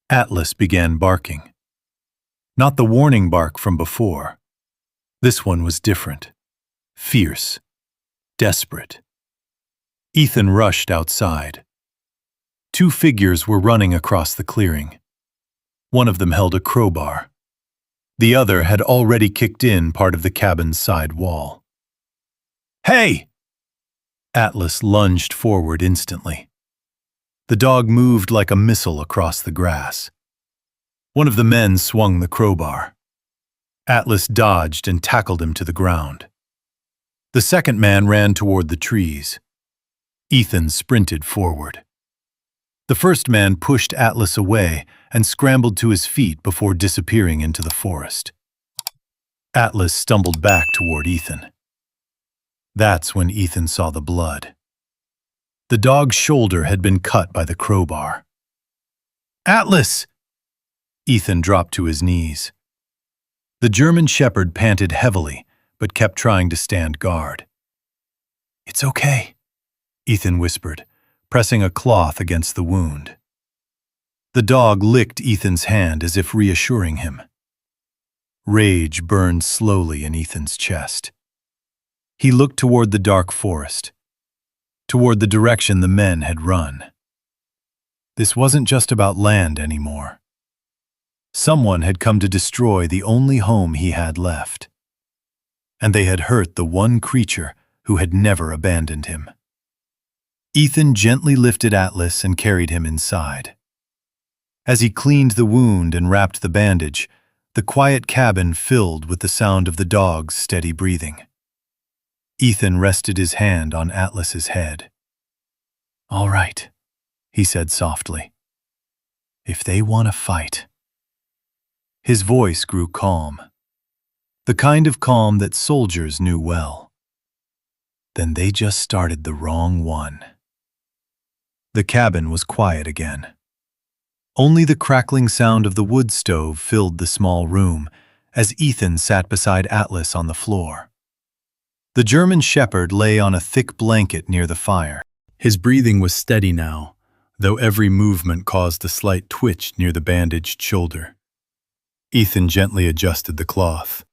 Atlas began barking. Not the warning bark from before. This one was different. Fierce. Desperate. Ethan rushed outside. 2 figures were running across the clearing. One of them held a crowbar. The other had already kicked in part of the cabin's side wall. "Hey!" Atlas lunged forward instantly. The dog moved like a missile across the grass. One of the men swung the crowbar. Atlas dodged and tackled him to the ground. The second man ran toward the trees. Ethan sprinted forward. The first man pushed Atlas away and scrambled to his feet before disappearing into the forest. Atlas stumbled back toward Ethan. That's when Ethan saw the blood. The dog's shoulder had been cut by the crowbar. "Atlas!" Ethan dropped to his knees. The German shepherd panted heavily, but kept trying to stand guard. "It's okay," Ethan whispered, pressing a cloth against the wound. The dog licked Ethan's hand as if reassuring him. Rage burned slowly in Ethan's chest. He looked toward the dark forest, toward the direction the men had run. This wasn't just about land anymore. Someone had come to destroy the only home he had left. And they had hurt the one creature who had never abandoned him. Ethan gently lifted Atlas and carried him inside. As he cleaned the wound and wrapped the bandage, the quiet cabin filled with the sound of the dog's steady breathing. Ethan rested his hand on Atlas's head. "All right," he said softly. "If they want to fight." His voice grew calm, the kind of calm that soldiers knew well. Then they just started the wrong one. The cabin was quiet again. Only the crackling sound of the wood stove filled the small room as Ethan sat beside Atlas on the floor. The German shepherd lay on a thick blanket near the fire. His breathing was steady now, though every movement caused a slight twitch near the bandaged shoulder. Ethan gently adjusted the cloth.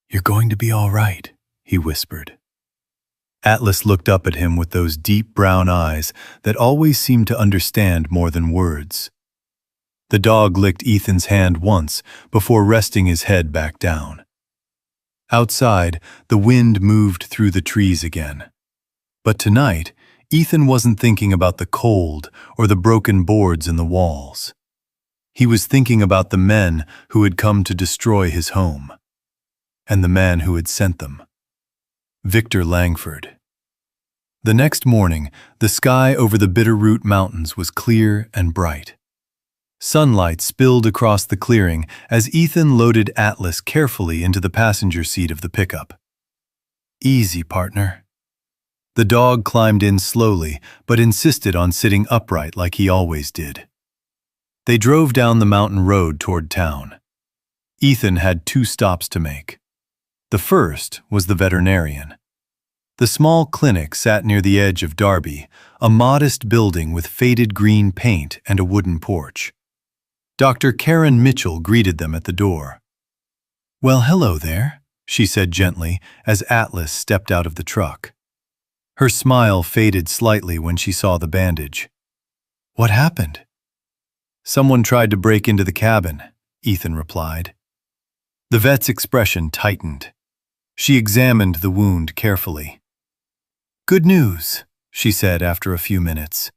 "You're going to be all right," he whispered. Atlas looked up at him with those deep brown eyes that always seemed to understand more than words. The dog licked Ethan's hand once before resting his head back down. Outside, the wind moved through the trees again. But tonight, Ethan wasn't thinking about the cold or the broken boards in the walls. He was thinking about the men who had come to destroy his home, and the man who had sent them. Victor Langford. The next morning, the sky over the Bitterroot Mountains was clear and bright. Sunlight spilled across the clearing as Ethan loaded Atlas carefully into the passenger seat of the pickup. "Easy, partner." The dog climbed in slowly, but insisted on sitting upright like he always did. They drove down the mountain road toward town. Ethan had 2 stops to make. The first was the veterinarian. The small clinic sat near the edge of Derby, a modest building with faded green paint and a wooden porch. Dr. Karen Mitchell greeted them at the door. "Well, hello there," she said gently as Atlas stepped out of the truck. Her smile faded slightly when she saw the bandage. "What happened?" "Someone tried to break into the cabin," Ethan replied. The vet's expression tightened. She examined the wound carefully. "Good news," she said after a few minutes.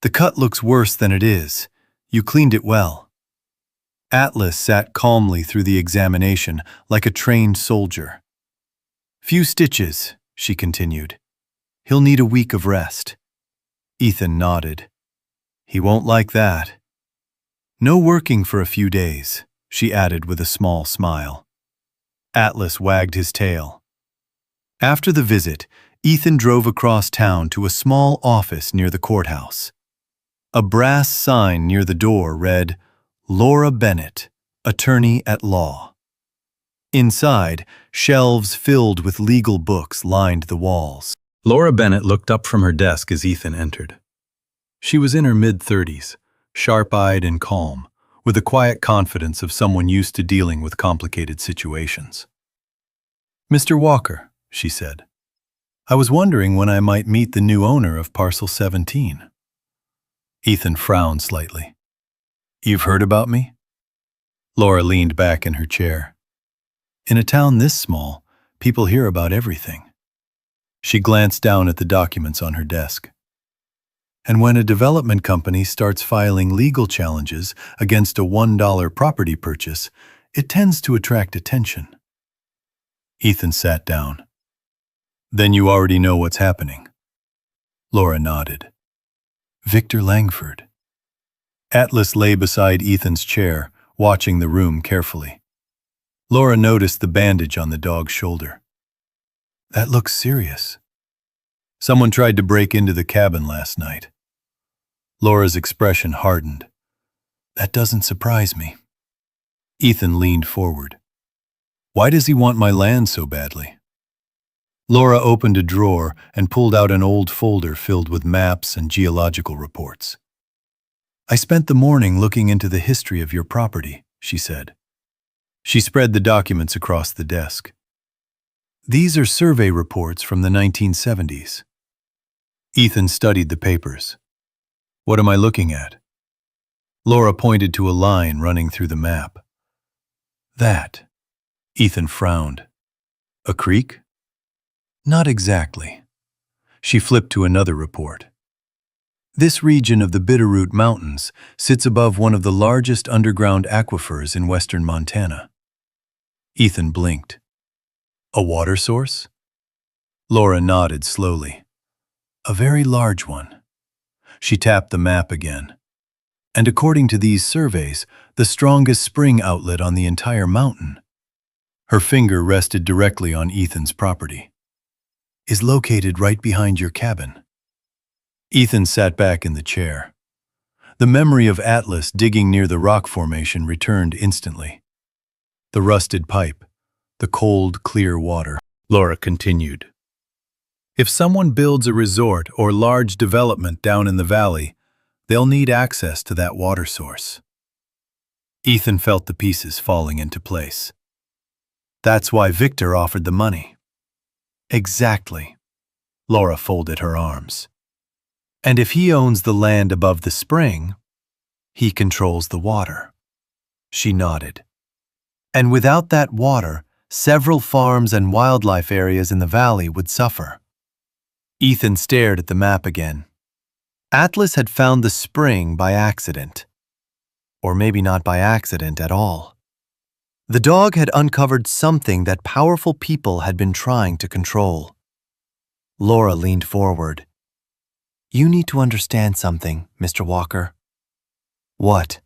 "The cut looks worse than it is. You cleaned it well." Atlas sat calmly through the examination like a trained soldier. "Few stitches," she continued. "He'll need a week of rest." Ethan nodded. "He won't like that." "No working for a few days," she added with a small smile. Atlas wagged his tail. After the visit, Ethan drove across town to a small office near the courthouse. A brass sign near the door read, "Laura Bennett, Attorney at Law." Inside, shelves filled with legal books lined the walls. Laura Bennett looked up from her desk as Ethan entered. She was in her mid-30s, sharp-eyed and calm, with the quiet confidence of someone used to dealing with complicated situations. "Mr. Walker," she said, "I was wondering when I might meet the new owner of Parcel 17. Ethan frowned slightly. "You've heard about me?" Laura leaned back in her chair. "In a town this small, people hear about everything." She glanced down at the documents on her desk. "And when a development company starts filing legal challenges against a $1 property purchase, It tends to attract attention. Ethan sat down. Then you already know what's happening. Laura nodded. Victor Langford. Atlas lay beside Ethan's chair, watching the room carefully. Laura noticed the bandage on the dog's shoulder. That looks serious. Someone tried to break into the cabin last night. Laura's expression hardened. That doesn't surprise me. Ethan leaned forward. Why does he want my land so badly? Laura opened a drawer and pulled out an old folder filled with maps and geological reports. I spent the morning looking into the history of your property, she said. She spread the documents across the desk. These are survey reports from the 1970s. Ethan studied the papers. What am I looking at? Laura pointed to a line running through the map. That. Ethan frowned. A creek? Not exactly. She flipped to another report. This region of the Bitterroot Mountains sits above one of the largest underground aquifers in western Montana. Ethan blinked. A water source? Laura nodded slowly. A very large one. She tapped the map again. And according to these surveys, the strongest spring outlet on the entire mountain. Her finger rested directly on Ethan's property. Is located right behind your cabin. Ethan sat back in the chair. The memory of Atlas digging near the rock formation returned instantly. The rusted pipe, the cold, clear water. Laura continued. If someone builds a resort or large development down in the valley, they'll need access to that water source. Ethan felt the pieces falling into place. That's why Victor offered the money. Exactly. Laura folded her arms. And if he owns the land above the spring, he controls the water. She nodded. And without that water, several farms and wildlife areas in the valley would suffer. Ethan stared at the map again. Atlas had found the spring by accident. Or maybe not by accident at all. The dog had uncovered something that powerful people had been trying to control. Laura leaned forward. You need to understand something, Mr. Walker. What?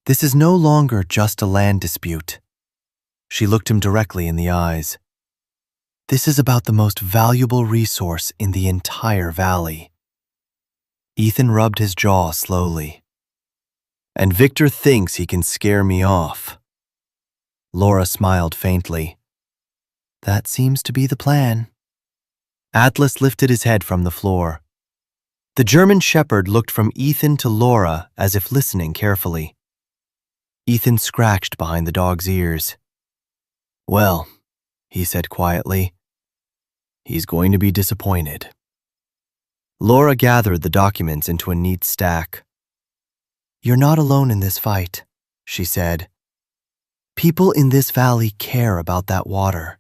This is no longer just a land dispute. She looked him directly in the eyes. This is about the most valuable resource in the entire valley. Ethan rubbed his jaw slowly. And Victor thinks he can scare me off. Laura smiled faintly. That seems to be the plan. Atlas lifted his head from the floor. The German shepherd looked from Ethan to Laura as if listening carefully. Ethan scratched behind the dog's ears. Well, he said quietly, he's going to be disappointed. Laura gathered the documents into a neat stack. You're not alone in this fight, she said. People in this valley care about that water.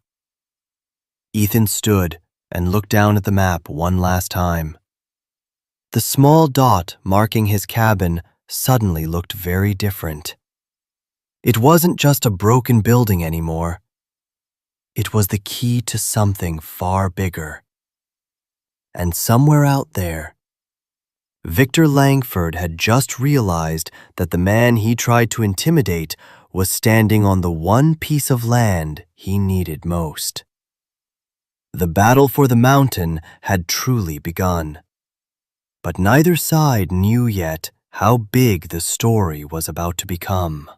Ethan stood and looked down at the map one last time. The small dot marking his cabin suddenly looked very different. It wasn't just a broken building anymore. It was the key to something far bigger. And somewhere out there, Victor Langford had just realized that the man he tried to intimidate was standing on the one piece of land he needed most. The battle for the mountain had truly begun. But neither side knew yet how big the story was about to become.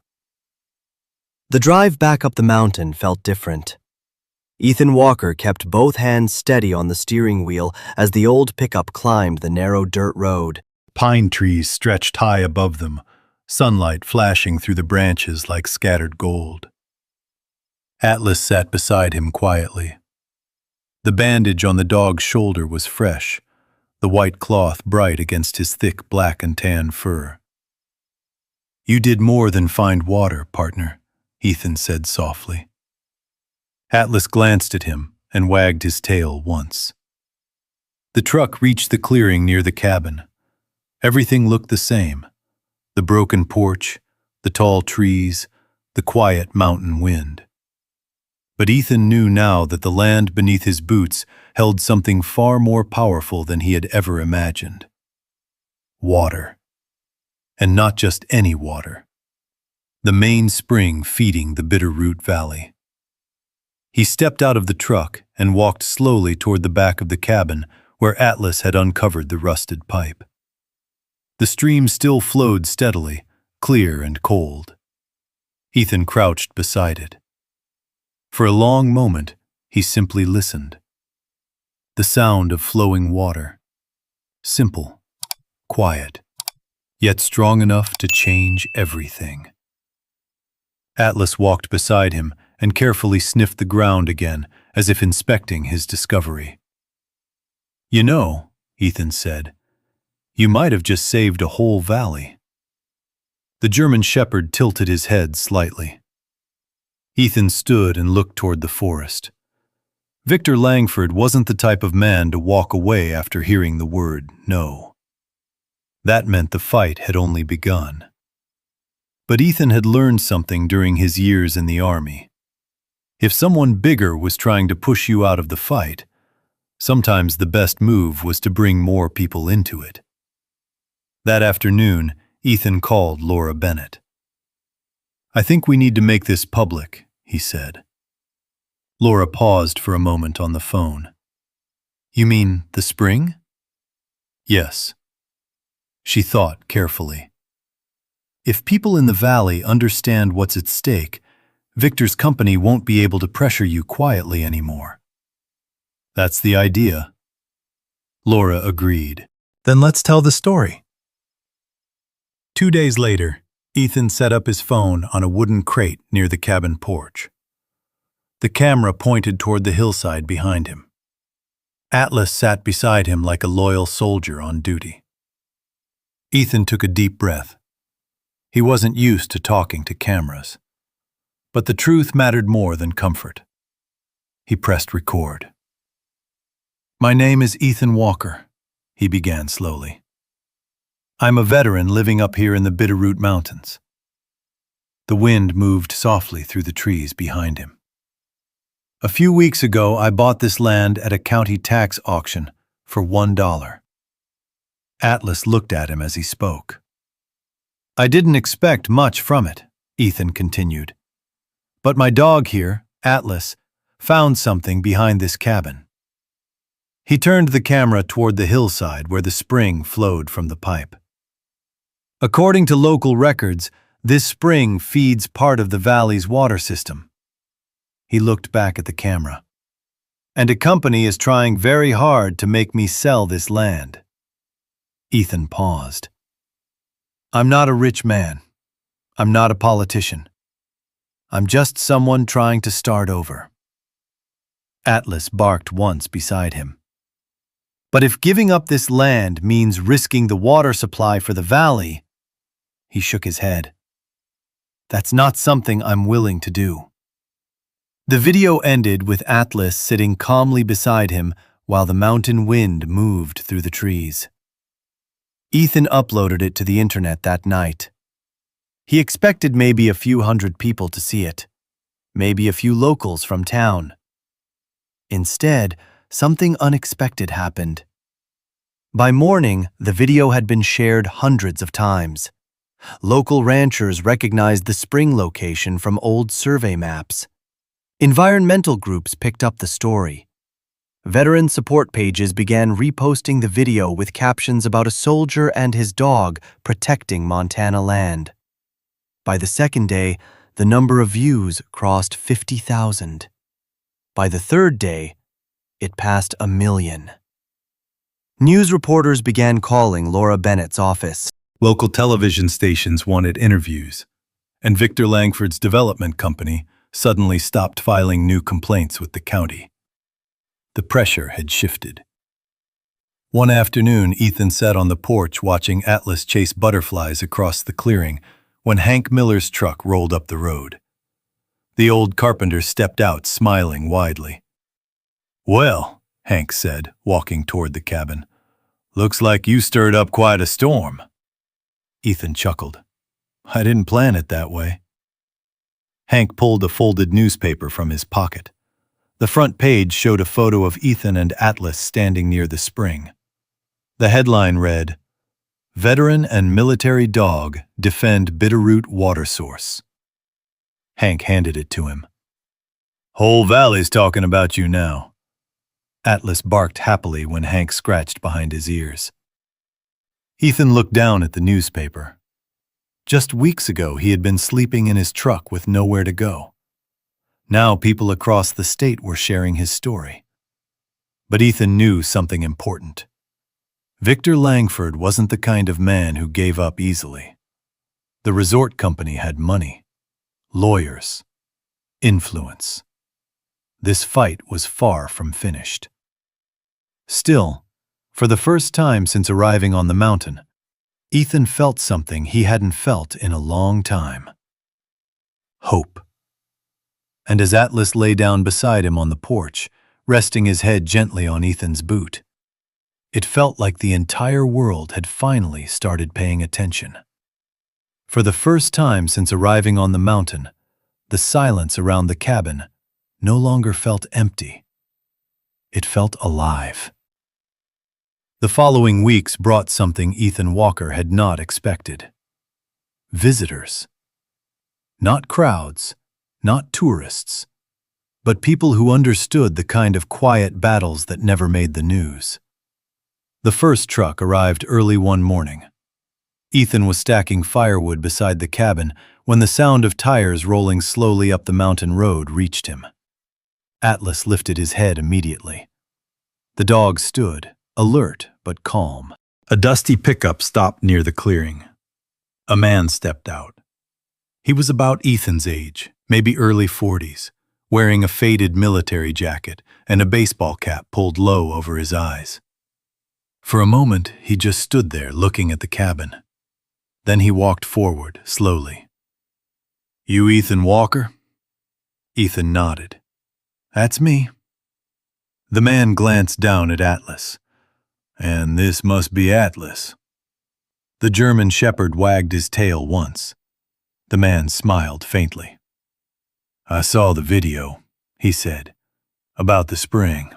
The drive back up the mountain felt different. Ethan Walker kept both hands steady on the steering wheel as the old pickup climbed the narrow dirt road. Pine trees stretched high above them, sunlight flashing through the branches like scattered gold. Atlas sat beside him quietly. The bandage on the dog's shoulder was fresh, the white cloth bright against his thick black and tan fur. You did more than find water, partner, Ethan said softly. Atlas glanced at him and wagged his tail once. The truck reached the clearing near the cabin. Everything looked the same. The broken porch, the tall trees, the quiet mountain wind. But Ethan knew now that the land beneath his boots held something far more powerful than he had ever imagined. Water. And not just any water. The main spring feeding the Bitterroot Valley. He stepped out of the truck and walked slowly toward the back of the cabin where Atlas had uncovered the rusted pipe. The stream still flowed steadily, clear and cold. Ethan crouched beside it. For a long moment, he simply listened. The sound of flowing water. Simple, quiet, yet strong enough to change everything. Atlas walked beside him and carefully sniffed the ground again, as if inspecting his discovery. "You know," Ethan said, "you might have just saved a whole valley." The German shepherd tilted his head slightly. Ethan stood and looked toward the forest. Victor Langford wasn't the type of man to walk away after hearing the word no. That meant the fight had only begun. But Ethan had learned something during his years in the army. If someone bigger was trying to push you out of the fight, sometimes the best move was to bring more people into it. That afternoon, Ethan called Laura Bennett. "I think we need to make this public," he said. Laura paused for a moment on the phone. "You mean the spring?" "Yes." She thought carefully. "If people in the valley understand what's at stake, Victor's company won't be able to pressure you quietly anymore." "That's the idea." Laura agreed. "Then let's tell the story." 2 days later, Ethan set up his phone on a wooden crate near the cabin porch. The camera pointed toward the hillside behind him. Atlas sat beside him like a loyal soldier on duty. Ethan took a deep breath. He wasn't used to talking to cameras. But the truth mattered more than comfort. He pressed record. "My name is Ethan Walker," he began slowly. "I'm a veteran living up here in the Bitterroot Mountains." The wind moved softly through the trees behind him. "A few weeks ago, I bought this land at a county tax auction for $1. Atlas looked at him as he spoke. "I didn't expect much from it," Ethan continued. "But my dog here, Atlas, found something behind this cabin." He turned the camera toward the hillside where the spring flowed from the pipe. "According to local records, this spring feeds part of the valley's water system." He looked back at the camera. "And a company is trying very hard to make me sell this land." Ethan paused. "I'm not a rich man. I'm not a politician. I'm just someone trying to start over." Atlas barked once beside him. "But if giving up this land means risking the water supply for the valley," he shook his head, "that's not something I'm willing to do." The video ended with Atlas sitting calmly beside him while the mountain wind moved through the trees. Ethan uploaded it to the internet that night. He expected maybe a few hundred people to see it, maybe a few locals from town. Instead, something unexpected happened. By morning, the video had been shared hundreds of times. Local ranchers recognized the spring location from old survey maps. Environmental groups picked up the story. Veteran support pages began reposting the video with captions about a soldier and his dog protecting Montana land. By the second day, the number of views crossed 50,000. By the third day, it passed 1 million. News reporters began calling Laura Bennett's office. Local television stations wanted interviews, and Victor Langford's development company suddenly stopped filing new complaints with the county. The pressure had shifted. One afternoon, Ethan sat on the porch watching Atlas chase butterflies across the clearing when Hank Miller's truck rolled up the road. The old carpenter stepped out, smiling widely. "Well," Hank said, walking toward the cabin, "looks like you stirred up quite a storm." Ethan chuckled. "I didn't plan it that way." Hank pulled a folded newspaper from his pocket. The front page showed a photo of Ethan and Atlas standing near the spring. The headline read, "Veteran and military dog defend Bitterroot water source." Hank handed it to him. "Whole valley's talking about you now." Atlas barked happily when Hank scratched behind his ears. Ethan looked down at the newspaper. Just weeks ago, he had been sleeping in his truck with nowhere to go. Now people across the state were sharing his story. But Ethan knew something important. Victor Langford wasn't the kind of man who gave up easily. The resort company had money, lawyers, influence. This fight was far from finished. Still, for the first time since arriving on the mountain, Ethan felt something he hadn't felt in a long time. Hope. And as Atlas lay down beside him on the porch, resting his head gently on Ethan's boot, it felt like the entire world had finally started paying attention. For the first time since arriving on the mountain, the silence around the cabin no longer felt empty. It felt alive. The following weeks brought something Ethan Walker had not expected. Visitors. Not crowds, not tourists, but people who understood the kind of quiet battles that never made the news. The first truck arrived early one morning. Ethan was stacking firewood beside the cabin when the sound of tires rolling slowly up the mountain road reached him. Atlas lifted his head immediately. The dog stood, alert but calm. A dusty pickup stopped near the clearing. A man stepped out. He was about Ethan's age, maybe early 40s, wearing a faded military jacket and a baseball cap pulled low over his eyes. For a moment, he just stood there looking at the cabin. Then he walked forward, slowly. "You Ethan Walker?" Ethan nodded. "That's me." The man glanced down at Atlas. "And this must be Atlas." The German shepherd wagged his tail once. The man smiled faintly. "I saw the video," he said, "about the spring."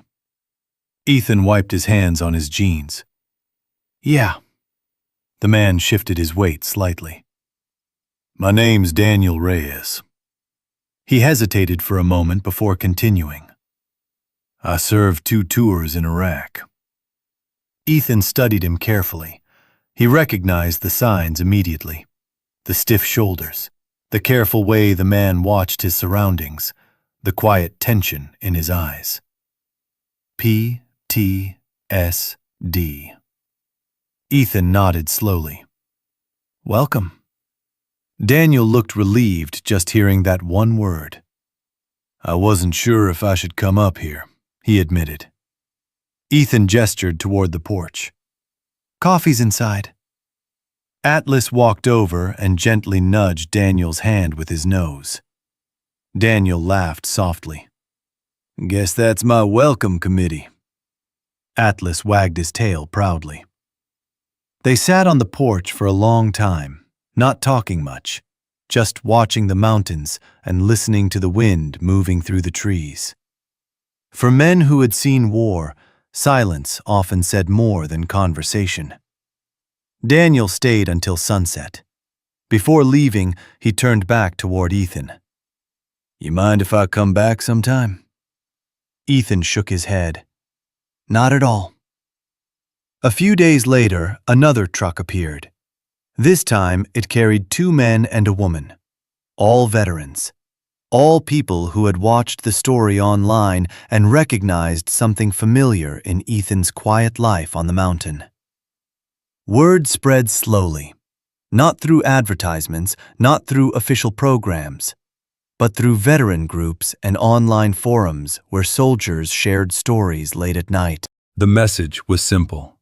Ethan wiped his hands on his jeans. "Yeah." The man shifted his weight slightly. "My name's Daniel Reyes." He hesitated for a moment before continuing. "I served 2 tours in Iraq." Ethan studied him carefully. He recognized the signs immediately. The stiff shoulders, the careful way the man watched his surroundings, the quiet tension in his eyes. PTSD. Ethan nodded slowly. "Welcome." Daniel looked relieved just hearing that one word. "I wasn't sure if I should come up here," he admitted. Ethan gestured toward the porch. "Coffee's inside." Atlas walked over and gently nudged Daniel's hand with his nose. Daniel laughed softly. "Guess that's my welcome committee." Atlas wagged his tail proudly. They sat on the porch for a long time, not talking much, just watching the mountains and listening to the wind moving through the trees. For men who had seen war, silence often said more than conversation. Daniel stayed until sunset. Before leaving, he turned back toward Ethan. "You mind if I come back sometime?" Ethan shook his head. "Not at all." A few days later, another truck appeared. This time, it carried 2 men and a woman, all veterans, all people who had watched the story online and recognized something familiar in Ethan's quiet life on the mountain. Word spread slowly, not through advertisements, not through official programs, but through veteran groups and online forums where soldiers shared stories late at night. The message was simple.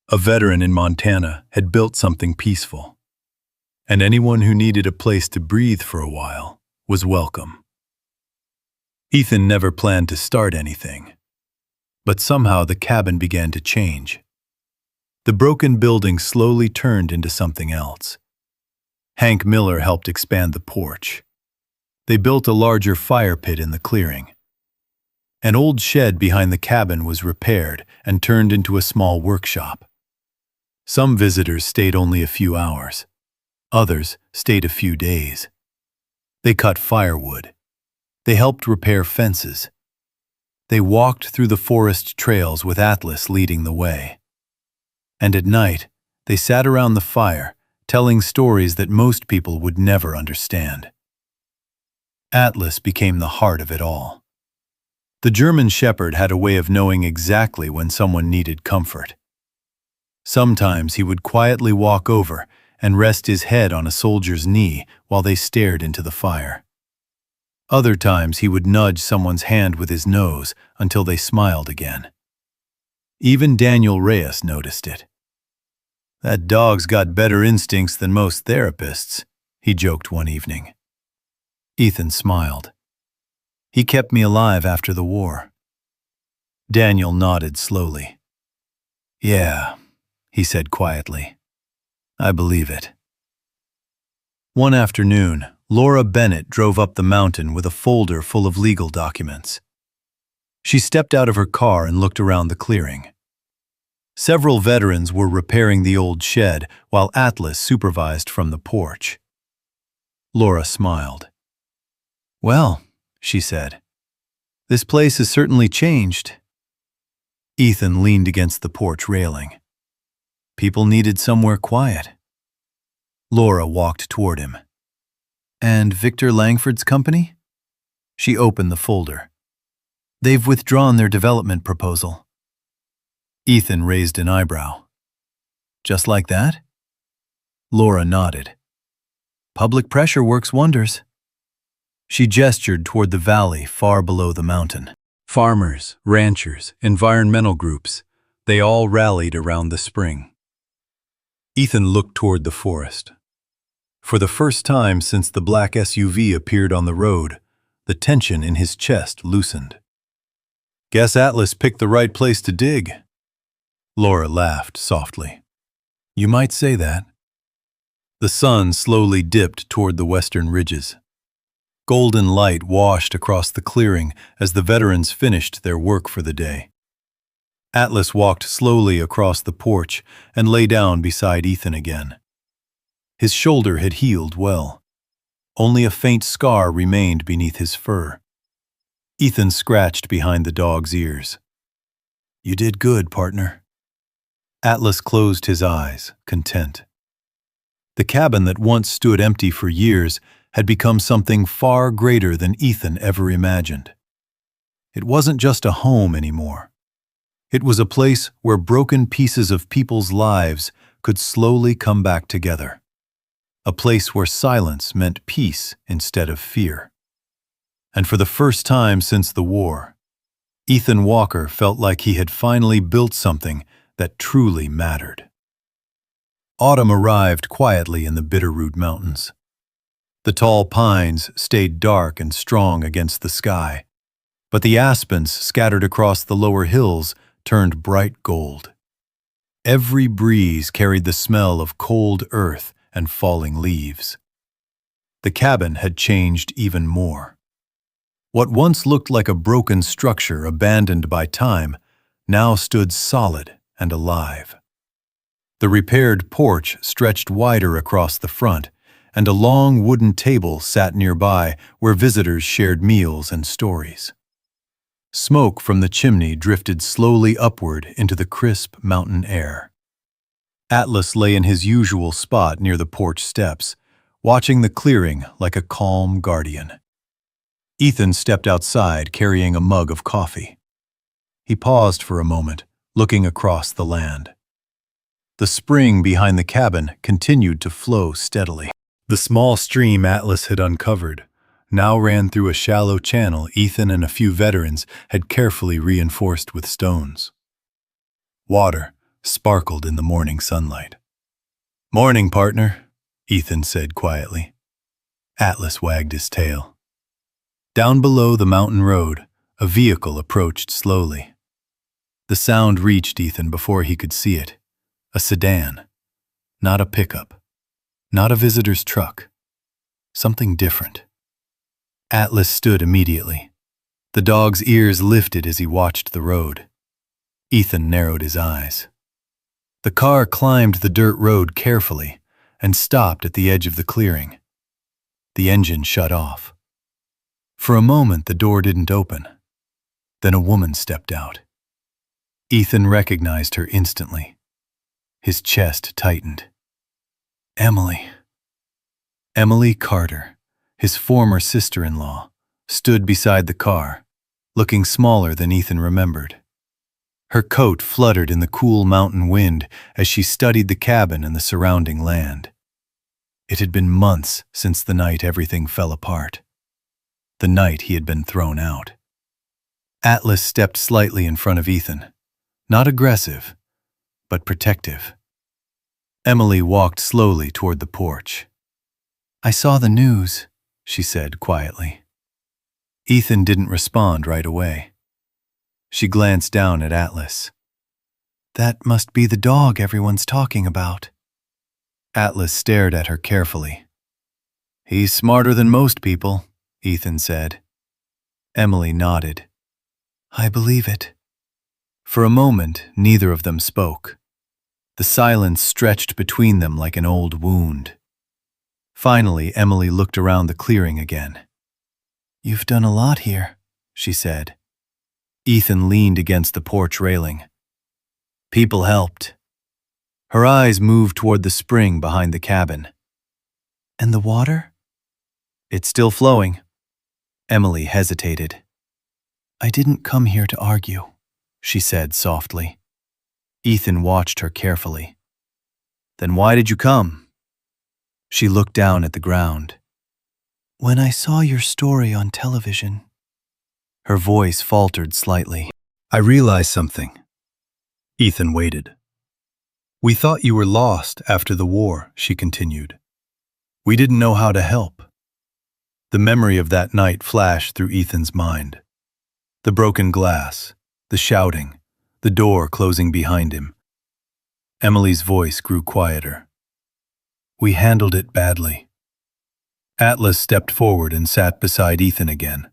A veteran in Montana had built something peaceful, and anyone who needed a place to breathe for a while was welcome. Ethan never planned to start anything, but somehow the cabin began to change. The broken building slowly turned into something else. Hank Miller helped expand the porch. They built a larger fire pit in the clearing. An old shed behind the cabin was repaired and turned into a small workshop. Some visitors stayed only a few hours. Others stayed a few days. They cut firewood. They helped repair fences. They walked through the forest trails with Atlas leading the way. And at night, they sat around the fire, telling stories that most people would never understand. Atlas became the heart of it all. The German Shepherd had a way of knowing exactly when someone needed comfort. Sometimes he would quietly walk over and rest his head on a soldier's knee while they stared into the fire. Other times he would nudge someone's hand with his nose until they smiled again. Even Daniel Reyes noticed it. "That dog's got better instincts than most therapists," he joked one evening. Ethan smiled. "He kept me alive after the war." Daniel nodded slowly. "Yeah," he said quietly. "I believe it." One afternoon, Laura Bennett drove up the mountain with a folder full of legal documents. She stepped out of her car and looked around the clearing. Several veterans were repairing the old shed while Atlas supervised from the porch. Laura smiled. "Well," she said, "this place has certainly changed." Ethan leaned against the porch railing. People needed somewhere quiet. Laura walked toward him. "And Victor Langford's company?" She opened the folder. "They've withdrawn their development proposal." Ethan raised an eyebrow. "Just like that?" Laura nodded. "Public pressure works wonders." She gestured toward the valley far below the mountain. Farmers, ranchers, environmental groups, they all rallied around the spring. Ethan looked toward the forest. For the first time since the black SUV appeared on the road, the tension in his chest loosened. "Guess Atlas picked the right place to dig." Laura laughed softly. "You might say that." The sun slowly dipped toward the western ridges. Golden light washed across the clearing as the veterans finished their work for the day. Atlas walked slowly across the porch and lay down beside Ethan again. His shoulder had healed well. Only a faint scar remained beneath his fur. Ethan scratched behind the dog's ears. "You did good, partner." Atlas closed his eyes, content. The cabin that once stood empty for years had become something far greater than Ethan ever imagined. It wasn't just a home anymore. It was a place where broken pieces of people's lives could slowly come back together. A place where silence meant peace instead of fear. And for the first time since the war, Ethan Walker felt like he had finally built something that truly mattered. Autumn arrived quietly in the Bitterroot Mountains. The tall pines stayed dark and strong against the sky, but the aspens scattered across the lower hills turned bright gold. Every breeze carried the smell of cold earth and falling leaves. The cabin had changed even more. What once looked like a broken structure abandoned by time now stood solid and alive. The repaired porch stretched wider across the front, and a long wooden table sat nearby where visitors shared meals and stories. Smoke from the chimney drifted slowly upward into the crisp mountain air. Atlas lay in his usual spot near the porch steps, watching the clearing like a calm guardian. Ethan stepped outside carrying a mug of coffee. He paused for a moment, looking across the land. The spring behind the cabin continued to flow steadily. The small stream Atlas had uncovered now ran through a shallow channel Ethan and a few veterans had carefully reinforced with stones. Water sparkled in the morning sunlight. "Morning, partner," Ethan said quietly. Atlas wagged his tail. Down below the mountain road, a vehicle approached slowly. The sound reached Ethan before he could see it. A sedan. Not a pickup. Not a visitor's truck. Something different. Atlas stood immediately. The dog's ears lifted as he watched the road. Ethan narrowed his eyes. The car climbed the dirt road carefully and stopped at the edge of the clearing. The engine shut off. For a moment, the door didn't open. Then a woman stepped out. Ethan recognized her instantly. His chest tightened. Emily. Emily Carter, his former sister-in-law, stood beside the car, looking smaller than Ethan remembered. Her coat fluttered in the cool mountain wind as she studied the cabin and the surrounding land. It had been months since the night everything fell apart. The night he had been thrown out. Atlas stepped slightly in front of Ethan, not aggressive, but protective. Emily walked slowly toward the porch. "I saw the news," she said quietly. Ethan didn't respond right away. She glanced down at Atlas. "That must be the dog everyone's talking about." Atlas stared at her carefully. "He's smarter than most people," Ethan said. Emily nodded. "I believe it." For a moment, neither of them spoke. The silence stretched between them like an old wound. Finally, Emily looked around the clearing again. "You've done a lot here," she said. Ethan leaned against the porch railing. "People helped." Her eyes moved toward the spring behind the cabin. "And the water?" "It's still flowing." Emily hesitated. "I didn't come here to argue," she said softly. Ethan watched her carefully. "Then why did you come?" She looked down at the ground. "When I saw your story on television." Her voice faltered slightly. "I realized something." Ethan waited. "We thought you were lost after the war," she continued. "We didn't know how to help." The memory of that night flashed through Ethan's mind. The broken glass, the shouting, the door closing behind him. Emily's voice grew quieter. "We handled it badly." Atlas stepped forward and sat beside Ethan again.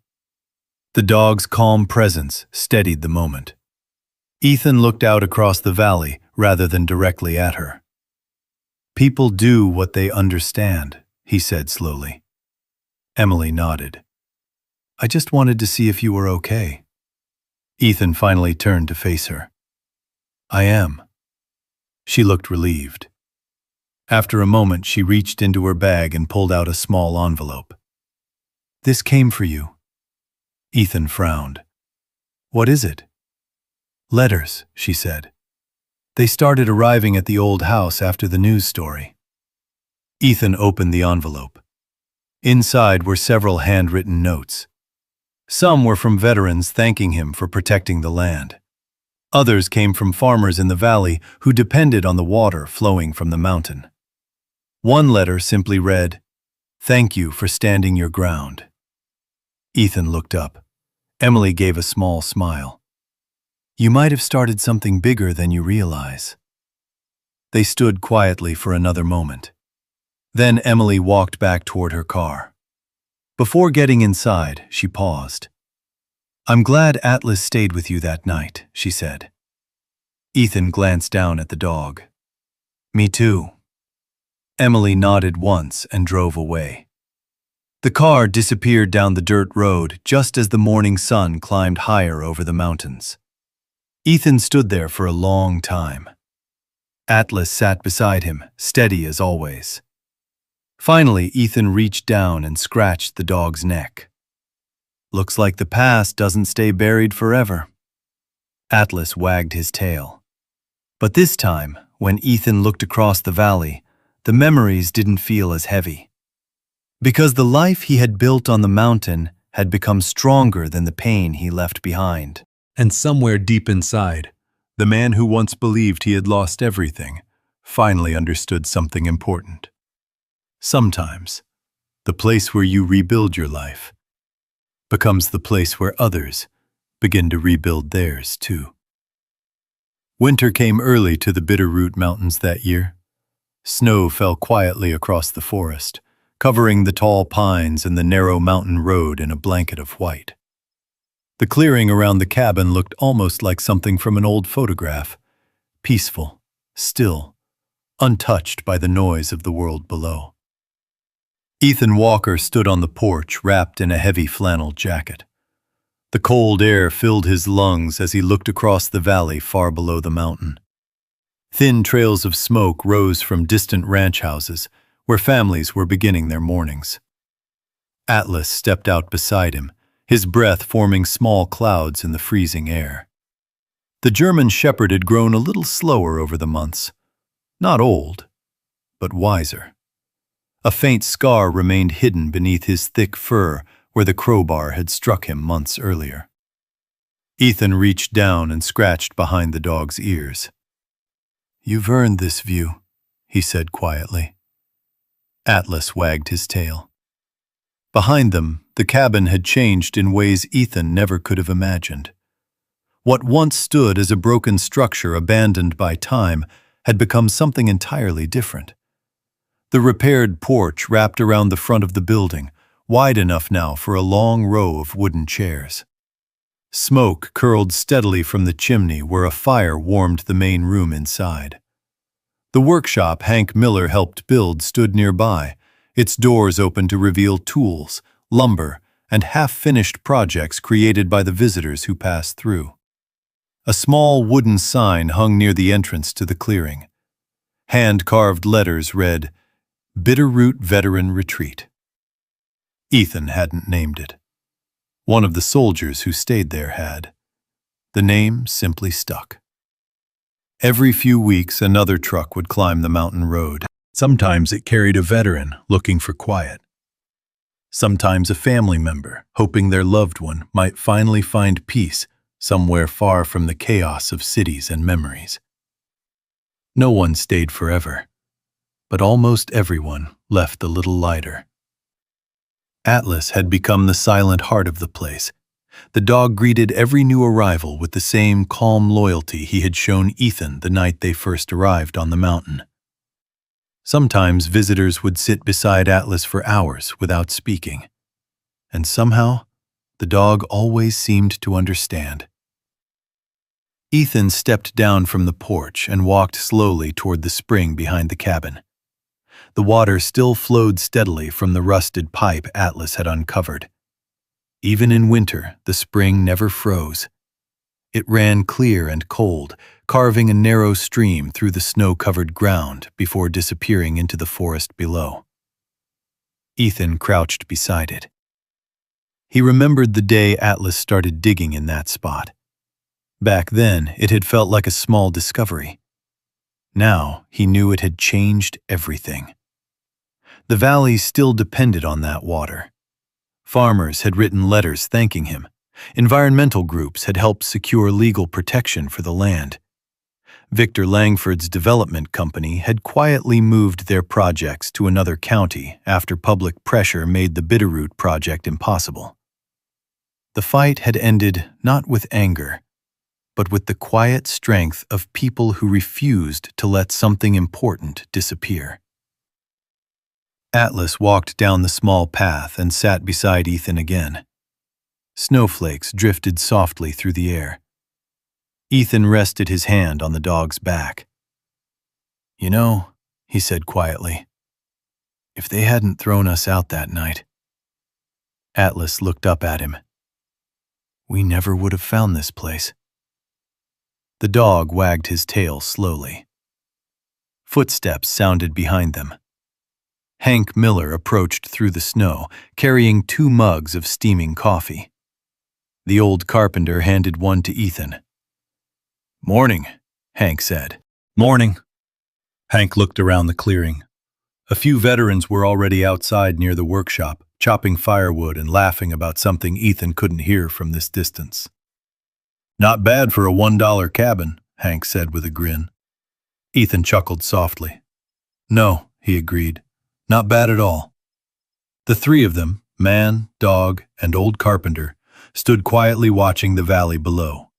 The dog's calm presence steadied the moment. Ethan looked out across the valley rather than directly at her. "People do what they understand," he said slowly. Emily nodded. "I just wanted to see if you were okay." Ethan finally turned to face her. "I am." She looked relieved. After a moment, she reached into her bag and pulled out a small envelope. "This came for you." Ethan frowned. "What is it?" "Letters," she said. "They started arriving at the old house after the news story." Ethan opened the envelope. Inside were several handwritten notes. Some were from veterans thanking him for protecting the land. Others came from farmers in the valley who depended on the water flowing from the mountain. One letter simply read, "Thank you for standing your ground." Ethan looked up. Emily gave a small smile. "You might have started something bigger than you realize." They stood quietly for another moment. Then Emily walked back toward her car. Before getting inside, she paused. "I'm glad Atlas stayed with you that night," she said. Ethan glanced down at the dog. "Me too." Emily nodded once and drove away. The car disappeared down the dirt road just as the morning sun climbed higher over the mountains. Ethan stood there for a long time. Atlas sat beside him, steady as always. Finally, Ethan reached down and scratched the dog's neck. "Looks like the past doesn't stay buried forever." Atlas wagged his tail. But this time, when Ethan looked across the valley, the memories didn't feel as heavy. Because the life he had built on the mountain had become stronger than the pain he left behind. And somewhere deep inside, the man who once believed he had lost everything finally understood something important. Sometimes, the place where you rebuild your life becomes the place where others begin to rebuild theirs too. Winter came early to the Bitterroot Mountains that year. Snow fell quietly across the forest, covering the tall pines and the narrow mountain road in a blanket of white. The clearing around the cabin looked almost like something from an old photograph, peaceful, still, untouched by the noise of the world below. Ethan Walker stood on the porch, wrapped in a heavy flannel jacket. The cold air filled his lungs as he looked across the valley far below the mountain. Thin trails of smoke rose from distant ranch houses, where families were beginning their mornings. Atlas stepped out beside him, his breath forming small clouds in the freezing air. The German shepherd had grown a little slower over the months. Not old, but wiser. A faint scar remained hidden beneath his thick fur where the crowbar had struck him months earlier. Ethan reached down and scratched behind the dog's ears. "You've earned this view," he said quietly. Atlas wagged his tail. Behind them, the cabin had changed in ways Ethan never could have imagined. What once stood as a broken structure abandoned by time had become something entirely different. The repaired porch wrapped around the front of the building, wide enough now for a long row of wooden chairs. Smoke curled steadily from the chimney where a fire warmed the main room inside. The workshop Hank Miller helped build stood nearby, its doors open to reveal tools, lumber, and half-finished projects created by the visitors who passed through. A small wooden sign hung near the entrance to the clearing. Hand-carved letters read, "Bitterroot Veteran Retreat." Ethan hadn't named it. One of the soldiers who stayed there had. The name simply stuck. Every few weeks, another truck would climb the mountain road. Sometimes it carried a veteran looking for quiet. Sometimes a family member hoping their loved one might finally find peace somewhere far from the chaos of cities and memories. No one stayed forever, but almost everyone left a little lighter. Atlas had become the silent heart of the place. The dog greeted every new arrival with the same calm loyalty he had shown Ethan the night they first arrived on the mountain. Sometimes visitors would sit beside Atlas for hours without speaking, and somehow the dog always seemed to understand. Ethan stepped down from the porch and walked slowly toward the spring behind the cabin. The water still flowed steadily from the rusted pipe Atlas had uncovered. Even in winter, the spring never froze. It ran clear and cold, carving a narrow stream through the snow-covered ground before disappearing into the forest below. Ethan crouched beside it. He remembered the day Atlas started digging in that spot. Back then, it had felt like a small discovery. Now, he knew it had changed everything. The valley still depended on that water. Farmers had written letters thanking him. Environmental groups had helped secure legal protection for the land. Victor Langford's development company had quietly moved their projects to another county after public pressure made the Bitterroot project impossible. The fight had ended not with anger, but with the quiet strength of people who refused to let something important disappear. Atlas walked down the small path and sat beside Ethan again. Snowflakes drifted softly through the air. Ethan rested his hand on the dog's back. "You know," he said quietly, "if they hadn't thrown us out that night." Atlas looked up at him. "We never would have found this place." The dog wagged his tail slowly. Footsteps sounded behind them. Hank Miller approached through the snow, carrying 2 mugs of steaming coffee. The old carpenter handed one to Ethan. "Morning," Hank said. "Morning." Hank looked around the clearing. A few veterans were already outside near the workshop, chopping firewood and laughing about something Ethan couldn't hear from this distance. "Not bad for a $1 cabin," Hank said with a grin. Ethan chuckled softly. "No," he agreed. "Not bad at all." The 3 of them, man, dog, and old carpenter, stood quietly watching the valley below.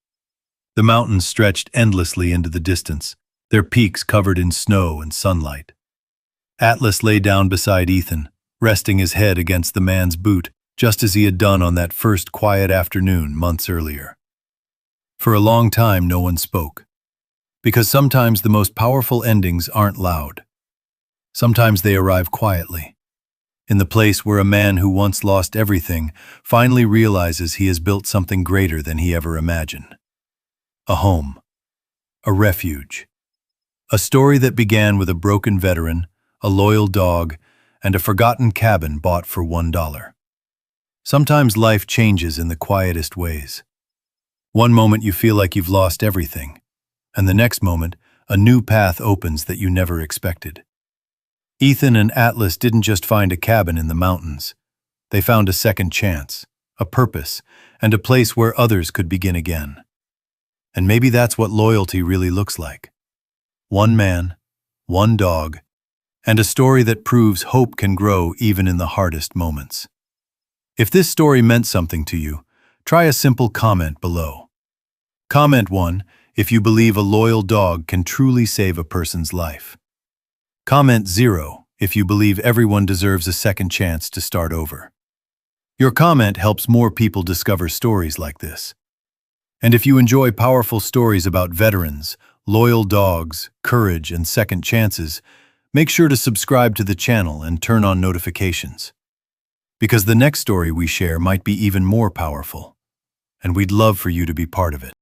The mountains stretched endlessly into the distance, their peaks covered in snow and sunlight. Atlas lay down beside Ethan, resting his head against the man's boot, just as he had done on that first quiet afternoon months earlier. For a long time, no one spoke. Because sometimes the most powerful endings aren't loud. Sometimes they arrive quietly, in the place where a man who once lost everything finally realizes he has built something greater than he ever imagined. A home. A refuge. A story that began with a broken veteran, a loyal dog, and a forgotten cabin bought for $1. Sometimes life changes in the quietest ways. One moment you feel like you've lost everything, and the next moment, a new path opens that you never expected. Ethan and Atlas didn't just find a cabin in the mountains. They found a second chance, a purpose, and a place where others could begin again. And maybe that's what loyalty really looks like. One man, one dog, and a story that proves hope can grow even in the hardest moments. If this story meant something to you, try a simple comment below. Comment 1 if you believe a loyal dog can truly save a person's life. Comment 0 if you believe everyone deserves a second chance to start over. Your comment helps more people discover stories like this. And if you enjoy powerful stories about veterans, loyal dogs, courage, and second chances, make sure to subscribe to the channel and turn on notifications. Because the next story we share might be even more powerful, and we'd love for you to be part of it.